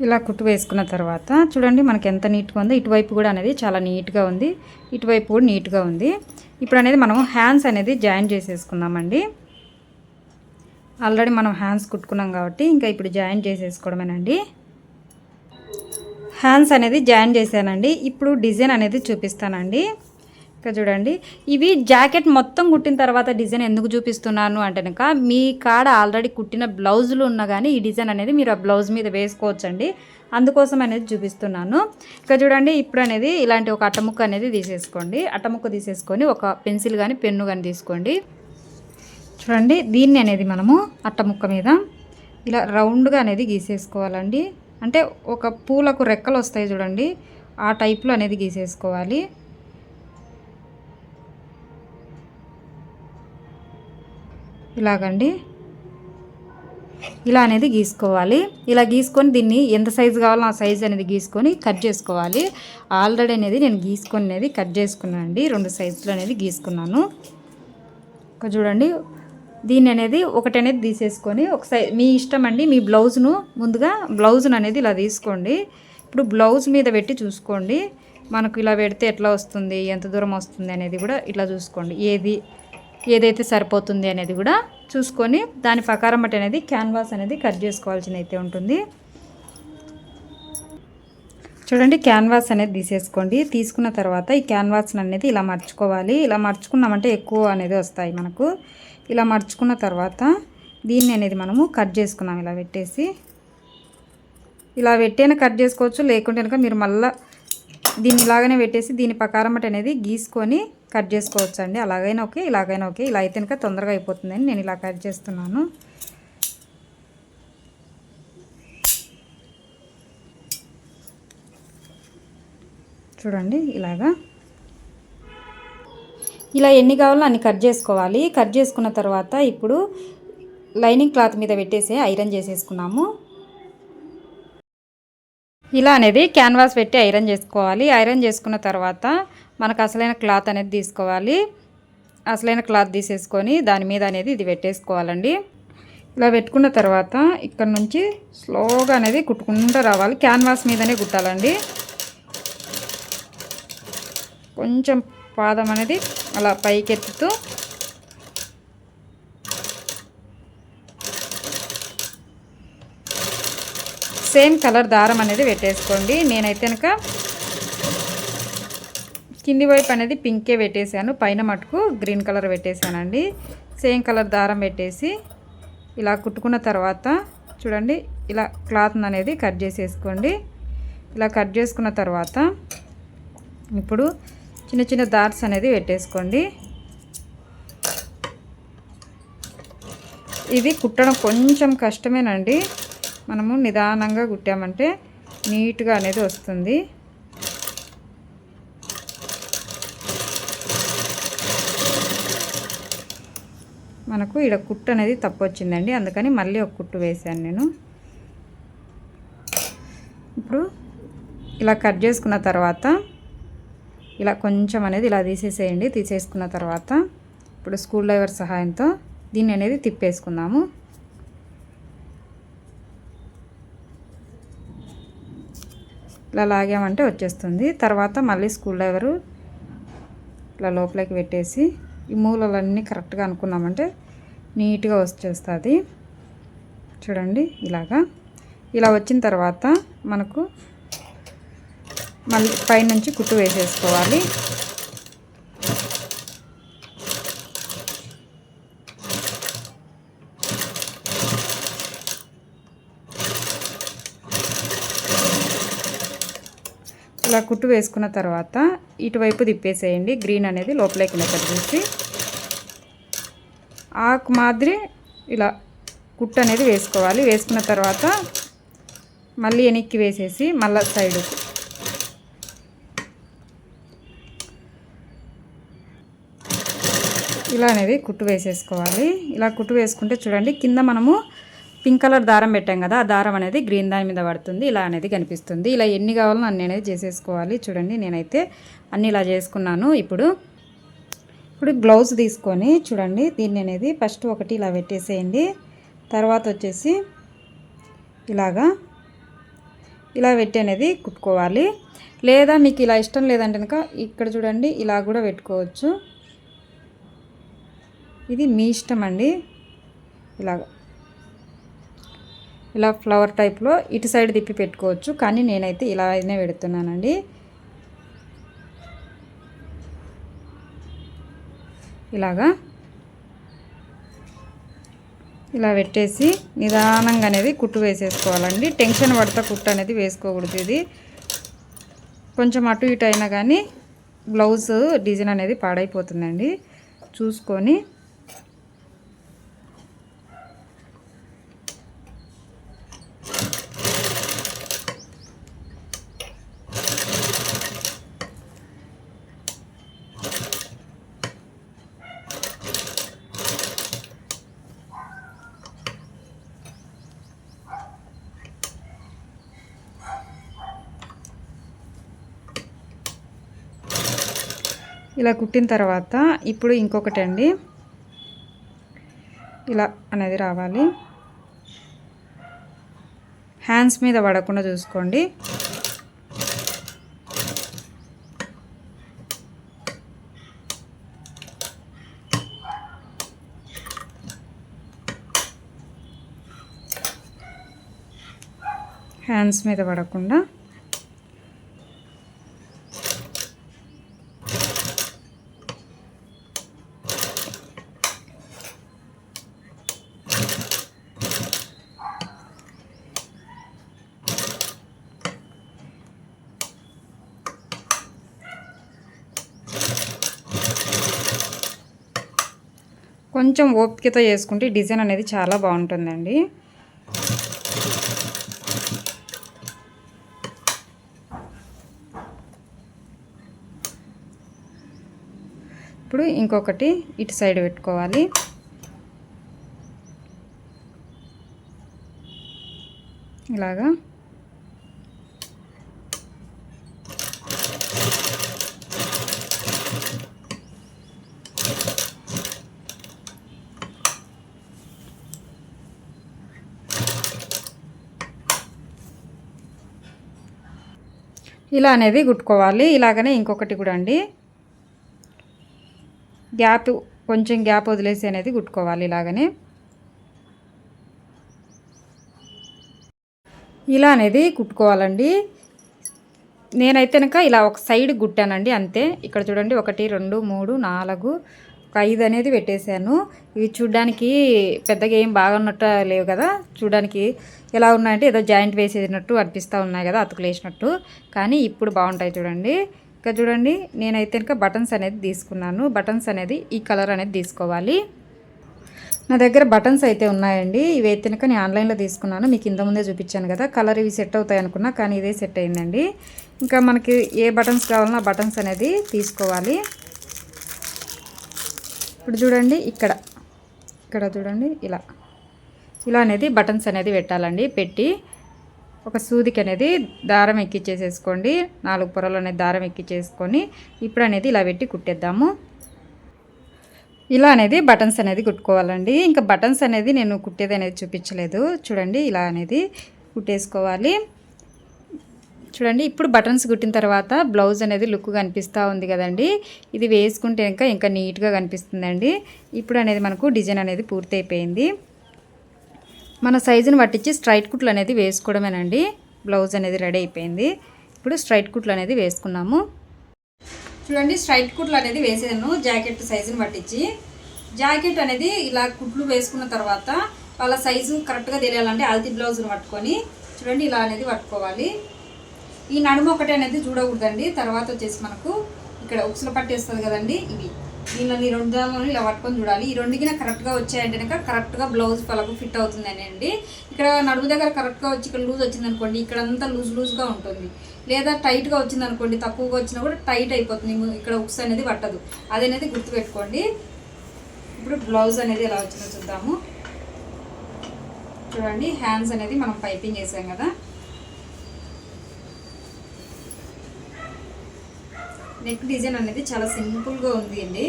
ఇలా కుట్టు వేసుకున్న తర్వాత చూడండి మనకి ఎంత నీట్గా ఉందో. ఇటువైపు కూడా అనేది చాలా నీట్గా ఉంది, ఇటువైపు కూడా నీట్గా ఉంది. ఇప్పుడు అనేది మనం హ్యాండ్స్ అనేది జాయిన్ చేసేసుకుందామండి. ఆల్రెడీ మనం హ్యాండ్స్ కుట్టుకున్నాం కాబట్టి ఇంకా ఇప్పుడు జాయిన్ చేసేసుకోవడమేనండి. హ్యాండ్స్ అనేది జాయిన్ చేశానండి. ఇప్పుడు డిజైన్ అనేది చూపిస్తానండి. ఇంకా చూడండి, ఇవి జాకెట్ మొత్తం కుట్టిన తర్వాత డిజైన్ ఎందుకు చూపిస్తున్నాను అంటే కనుక మీ కాడ ఆల్రెడీ కుట్టిన బ్లౌజులు ఉన్నా కానీ ఈ డిజైన్ అనేది మీరు ఆ బ్లౌజ్ మీద వేసుకోవచ్చండి, అందుకోసం అనేది చూపిస్తున్నాను. ఇంకా చూడండి ఇప్పుడు అనేది ఇలాంటి ఒక అట్టముక్క అనేది తీసేసుకోండి. అట్టముక్క తీసేసుకొని ఒక పెన్సిల్ కానీ పెన్ను కానీ తీసుకోండి. చూడండి దీన్ని అనేది మనము అట్టముక్క మీద ఇలా రౌండ్గా అనేది గీసేసుకోవాలండి. అంటే ఒక పూలకు రెక్కలు వస్తాయి చూడండి, ఆ టైప్లో అనేది గీసేసుకోవాలి. ఇలాగండి ఇలా అనేది గీసుకోవాలి. ఇలా గీసుకొని దీన్ని ఎంత సైజు కావాలో ఆ సైజు అనేది గీసుకొని కట్ చేసుకోవాలి. ఆల్రెడీ అనేది నేను గీసుకొని అనేది కట్ చేసుకున్నాను అండి, 2 సైజులు అనేది గీసుకున్నాను. ఇంకా చూడండి దీన్ని అనేది ఒకటి అనేది తీసేసుకొని ఒక మీ ఇష్టం అండి. మీ బ్లౌజ్ను ముందుగా బ్లౌజ్ను అనేది ఇలా తీసుకోండి. ఇప్పుడు బ్లౌజ్ మీద పెట్టి చూసుకోండి, మనకు ఇలా పెడితే ఎట్లా వస్తుంది, ఎంత దూరం వస్తుంది అనేది కూడా ఇట్లా చూసుకోండి. ఏదైతే సరిపోతుంది అనేది కూడా చూసుకొని దాని ప్రకారం బట్టి అనేది క్యాన్వాస్ అనేది కట్ చేసుకోవాల్సిన అయితే ఉంటుంది. చూడండి క్యాన్వాస్ అనేది తీసేసుకోండి. తీసుకున్న తర్వాత ఈ క్యాన్వాస్ అనేది ఇలా మర్చుకోవాలి. ఇలా మర్చుకున్నామంటే ఎక్కువ అనేది వస్తాయి మనకు. ఇలా మర్చుకున్న తర్వాత దీన్ని అనేది మనము కట్ చేసుకున్నాం. ఇలా పెట్టేసి ఇలా పెట్టైనా కట్ చేసుకోవచ్చు, లేకుంటే కనుక మీరు మళ్ళీ దీన్ని ఇలాగనే పెట్టేసి దీని ప్రకారం అనేది గీసుకొని కట్ చేసుకోవచ్చు అండి. అలాగైనా ఓకే, ఇలాగైనా ఓకే. ఇలా అయితే కనుక తొందరగా అయిపోతుందని నేను ఇలా కట్ చేస్తున్నాను. చూడండి ఇలాగా ఇలా ఎన్ని కావాలో అన్ని కట్ చేసుకోవాలి. కట్ చేసుకున్న తర్వాత ఇప్పుడు లైనింగ్ క్లాత్ మీద పెట్టేసి ఐరన్ చేసేసుకున్నాము. ఇలా అనేది క్యాన్వాస్ పెట్టి ఐరన్ చేసుకోవాలి. ఐరన్ చేసుకున్న తర్వాత మనకు అసలైన క్లాత్ అనేది తీసుకోవాలి. అసలైన క్లాత్ తీసేసుకొని దాని మీద అనేది ఇది పెట్టేసుకోవాలండి. ఇలా పెట్టుకున్న తర్వాత ఇక్కడ నుంచి స్లోగా అనేది కుట్టుకుంటూ రావాలి. క్యాన్వాస్ మీదనే కుట్టాలండి. కొంచెం పాదం అనేది అలా పైకెత్తుతూ సేమ్ కలర్ దారం అనేది పెట్టేసుకోండి. నేనైతే కనుక కింది వైపు అనేది పింకే పెట్టేశాను, పైన మటుకు గ్రీన్ కలర్ పెట్టేశానండి. సేమ్ కలర్ దారం పెట్టేసి ఇలా కుట్టుకున్న తర్వాత చూడండి ఇలా క్లాత్ అనేది కట్ చేసేసుకోండి. ఇలా కట్ చేసుకున్న తర్వాత ఇప్పుడు చిన్న చిన్న డాట్స్ అనేది పెట్టేసుకోండి. ఇది కుట్టడం కొంచెం కష్టమేనండి, మనము నిదానంగా కుట్టామంటే నీట్గా అనేది వస్తుంది. మనకు ఇక్కడ కుట్టు అనేది తప్పు వచ్చిందండి, అందుకని మళ్ళీ ఒక కుట్టు వేసాను నేను. ఇప్పుడు ఇలా కట్ చేసుకున్న తర్వాత ఇలా కొంచెం అనేది ఇలా తీసేసేయండి. తీసేసుకున్న తర్వాత ఇప్పుడు స్క్రూ డ్రైవర్ సహాయంతో దీన్ని అనేది తిప్పేసుకుందాము. ఇలా లాగామంటే వచ్చేస్తుంది. తర్వాత మళ్ళీ స్క్రూ డ్రైవరు ఇలా లోపలికి పెట్టేసి ఈ మూలలన్నీ కరెక్ట్గా అనుకున్నామంటే నీట్గా వచ్చేస్తుంది. చూడండి ఇలా వచ్చిన తర్వాత మనకు మళ్ళీ పైనుంచి కుట్టు వేసేసుకోవాలి. ఇలా కుట్టు వేసుకున్న తర్వాత ఇటువైపు తిప్పేసేయండి. గ్రీన్ అనేది లోపలికి చూసి ఆకు మాదిరి ఇలా కుట్టు అనేది వేసుకోవాలి. వేసుకున్న తర్వాత మళ్ళీ వెనక్కి వేసేసి మళ్ళీ సైడుకు ఇలా అనేది కుట్టు వేసేసుకోవాలి. ఇలా కుట్టు వేసుకుంటే చూడండి కింద మనము పింక్ కలర్ దారం పెట్టాం కదా, ఆ దారం అనేది గ్రీన్ దాని మీద పడుతుంది. ఇలా అనేది కనిపిస్తుంది. ఇలా ఎన్ని కావాలో అన్ని అనేది చేసేసుకోవాలి. చూడండి నేనైతే అన్నీ ఇలా చేసుకున్నాను. ఇప్పుడు బ్లౌజ్ తీసుకొని చూడండి దీన్ని అనేది ఫస్ట్ ఒకటి ఇలా పెట్టేసేయండి. తర్వాత వచ్చేసి ఇలా పెట్టి అనేది కుట్టుకోవాలి. లేదా మీకు ఇలా ఇష్టం లేదంటే కనుక ఇక్కడ చూడండి ఇలా కూడా పెట్టుకోవచ్చు. ఇది మీ ఇష్టం అండి. ఇలా ఫ్లవర్ టైప్లో ఇటు సైడ్ తిప్పి పెట్టుకోవచ్చు. కానీ నేనైతే ఇలా అయినా పెడుతున్నానండి. ఇలా పెట్టేసి నిదానంగా అనేది కుట్టు వేసేసుకోవాలండి. టెన్షన్ పడతా కుట్టు అనేది వేసుకోకూడదు. ఇది కొంచెం అటు ఇటు అయినా కానీ బ్లౌజ్ డిజైన్ అనేది పాడైపోతుందండి. చూసుకొని ఇలా కుట్టిన తర్వాత ఇప్పుడు ఇంకొకటి అండి, ఇలా అనేది రావాలి. హ్యాండ్స్ మీద పడకుండా చూసుకోండి. హ్యాండ్స్ మీద పడకుండా కొంచెం ఓపికతో చేసుకుంటే డిజైన్ అనేది చాలా బాగుంటుందండి. ఇప్పుడు ఇంకొకటి ఇటు సైడ్ పెట్టుకోవాలి. ఇలాగా ఇలా అనేది కుట్టుకోవాలి. ఇలాగనే ఇంకొకటి కూడా అండి, కొంచెం గ్యాప్ వదిలేసి అనేది కుట్టుకోవాలి. ఇలాగనే ఇలా అనేది కుట్టుకోవాలండి. నేనైతే కనుక ఇలా ఒక సైడ్ కుట్టానండి అంతే. ఇక్కడ చూడండి 1 2 3 4 5 అనేది పెట్టేశాను. ఇవి చూడ్డానికి పెద్దగా ఏం బాగున్నట్టు లేవు కదా, చూడడానికి ఎలా ఉన్నాయంటే ఏదో జాయింట్ వేసేసినట్టు అనిపిస్తూ ఉన్నాయి కదా, అతుకులు వేసినట్టు. కానీ ఇప్పుడు బాగుంటాయి చూడండి. ఇక్కడ చూడండి నేనైతే కనుక బటన్స్ అనేది తీసుకున్నాను. బటన్స్ అనేది ఈ కలర్ అనేది తీసుకోవాలి. నా దగ్గర బటన్స్ అయితే ఉన్నాయండి. ఇవి అయితే కనుక నేను ఆన్లైన్లో తీసుకున్నాను. మీకు ఇంతకుముందే చూపించాను కదా, కలర్ ఇవి సెట్ అవుతాయి అనుకున్నా, కానీ ఇదే సెట్ అయిందండి. ఇంకా మనకి ఏ బటన్స్ కావాలన్నా బటన్స్ అనేది తీసుకోవాలి. ఇప్పుడు చూడండి ఇక్కడ చూడండి ఇలా అనేది బటన్స్ అనేది పెట్టాలండి. పెట్టి ఒక సూదికి అనేది దారం ఎక్కిచ్చేసేసుకోండి. 4 పొరలు అనేది దారం ఎక్కిచ్చేసుకొని ఇప్పుడు అనేది ఇలా పెట్టి కుట్టేద్దాము. ఇలా అనేది బటన్స్ అనేది కుట్టుకోవాలండి. ఇంకా బటన్స్ అనేది నేను కుట్టేది అనేది చూపించలేదు. చూడండి ఇలా అనేది కుట్టేసుకోవాలి. చూడండి ఇప్పుడు బటన్స్ కుట్టిన తర్వాత బ్లౌజ్ అనేది లుక్ కనిపిస్తూ ఉంది కదండి. ఇది వేసుకుంటే ఇంకా నీట్గా కనిపిస్తుందండి. ఇప్పుడు అనేది మనకు డిజైన్ అనేది పూర్తి అయిపోయింది. మన సైజుని పట్టించి స్ట్రైట్ కుట్లు అనేది వేసుకోవడమేనండి. బ్లౌజ్ అనేది రెడీ అయిపోయింది. ఇప్పుడు స్ట్రైట్ కుట్లు అనేది వేసుకున్నాము. చూడండి స్ట్రైట్ కుట్లు అనేది వేసాను జాకెట్ సైజుని పట్టించి. జాకెట్ అనేది ఇలా కుట్లు వేసుకున్న తర్వాత వాళ్ళ సైజు కరెక్ట్గా తెలియాలంటే అల్తి బ్లౌజ్ని పట్టుకొని చూడండి ఇలా అనేది పట్టుకోవాలి. ఈ నడుము ఒకటి అనేది చూడకూడదండి. తర్వాత వచ్చేసి మనకు ఇక్కడ ఉక్సులు పట్టేస్తుంది కదండి, ఇవి వీళ్ళని రెండు దాములు ఇలా పట్టుకొని చూడాలి. ఈ రెండుకి కరెక్ట్గా వచ్చాయంటే కనుక కరెక్ట్గా బ్లౌజ్ పలకు ఫిట్ అవుతుందని అండి. ఇక్కడ నడుము దగ్గర కరెక్ట్గా వచ్చి ఇక్కడ లూజ్ వచ్చింది అనుకోండి, ఇక్కడ అంతా లూజ్గా ఉంటుంది. లేదా టైట్గా వచ్చింది అనుకోండి, తక్కువగా వచ్చినా కూడా టైట్ అయిపోతుంది, ఇక్కడ ఉక్స్ అనేది పట్టదు. అదనేది గుర్తుపెట్టుకోండి. ఇప్పుడు బ్లౌజ్ అనేది ఎలా వచ్చిందో చూద్దాము. చూడండి హ్యాండ్స్ అనేది మనం పైపింగ్ వేసాం కదా. నెక్ డిజైన్ అనేది చాలా సింపుల్గా ఉంది అండి.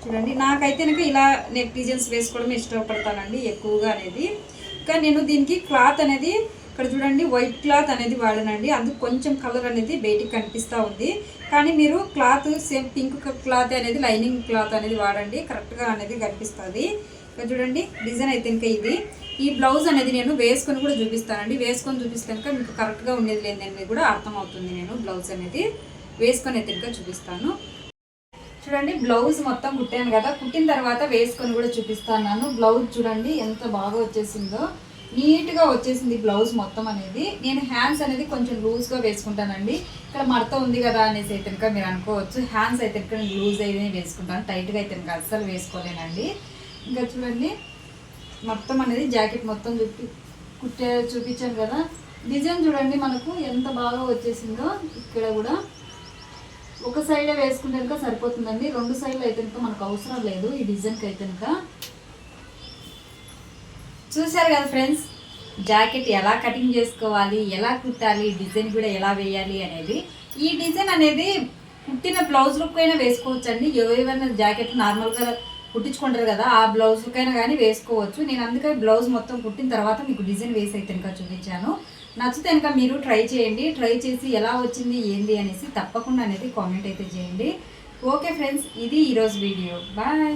చూడండి నాకైతే కనుక ఇలా నెక్ డిజైన్స్ వేసుకోవడం ఇష్టపడతానండి ఎక్కువగా అనేది. ఇంకా నేను దీనికి క్లాత్ అనేది ఇక్కడ చూడండి వైట్ క్లాత్ అనేది వాడానండి. అందుకు కొంచెం కలర్ అనేది బయటికి కనిపిస్తూ ఉంది. కానీ మీరు క్లాత్ సేమ్ పింక్ క్లాత్ అనేది లైనింగ్ క్లాత్ అనేది వాడండి, కరెక్ట్గా అనేది కనిపిస్తుంది. ఇక్కడ చూడండి డిజైన్ అయితే ఇంకా ఇది. ఈ బ్లౌజ్ అనేది నేను వేసుకొని కూడా చూపిస్తానండి. వేసుకొని చూపిస్తే కనుక మీకు కరెక్ట్గా ఉండేది లేదని కూడా అర్థమవుతుంది. నేను బ్లౌజ్ అనేది వేసుకొని అయితే ఇంకా చూపిస్తాను. చూడండి బ్లౌజ్ మొత్తం కుట్టాను కదా, కుట్టిన తర్వాత వేసుకొని కూడా చూపిస్తాను. బ్లౌజ్ చూడండి ఎంత బాగా వచ్చేసిందో, నీట్గా వచ్చేసింది బ్లౌజ్ మొత్తం అనేది. నేను హ్యాండ్స్ అనేది కొంచెం లూజ్గా వేసుకుంటానండి. ఇక్కడ మడత ఉంది కదా అనేసి అయితే కనుక మీరు అనుకోవచ్చు. హ్యాండ్స్ అయితే కనుక నేను లూజ్ అయితే వేసుకుంటాను, టైట్గా అయితే కనుక అస్సలు వేసుకోలేనండి. ఇంకా చూడండి మొత్తం అనేది జాకెట్ మొత్తం చూపించాను కదా. డిజైన్ చూడండి మనకు ఎంత బాగా వచ్చేసిందో. ఇక్కడ కూడా ఒక సైడే వేసుకుంటే కనుక సరిపోతుందండి, రెండు సైడ్లు అయితే కనుక మనకు అవసరం లేదు ఈ డిజైన్కి అయితే కనుక. చూసారు కదా ఫ్రెండ్స్, జాకెట్ ఎలా కటింగ్ చేసుకోవాలి, ఎలా కుట్టాలి, డిజైన్ కూడా ఎలా వేయాలి అనేది. ఈ డిజైన్ అనేది కుట్టిన బ్లౌజ్లకైనా వేసుకోవచ్చండి. ఏవైనా జాకెట్ నార్మల్గా కుట్టించుకుంటారు కదా, ఆ బ్లౌజ్లకైనా కానీ వేసుకోవచ్చు. నేను అందుకే బ్లౌజ్ మొత్తం కుట్టిన తర్వాత మీకు డిజైన్ వేసి అయితే కనుక చూపించాను. నచ్చితే కనుక మీరు ట్రై చేయండి. ట్రై చేసి ఎలా వచ్చింది ఏంది అనేసి తప్పకుండా అనేది కామెంట్ అయితే చేయండి. ఓకే ఫ్రెండ్స్, ఇది ఈరోజు వీడియో. బాయ్.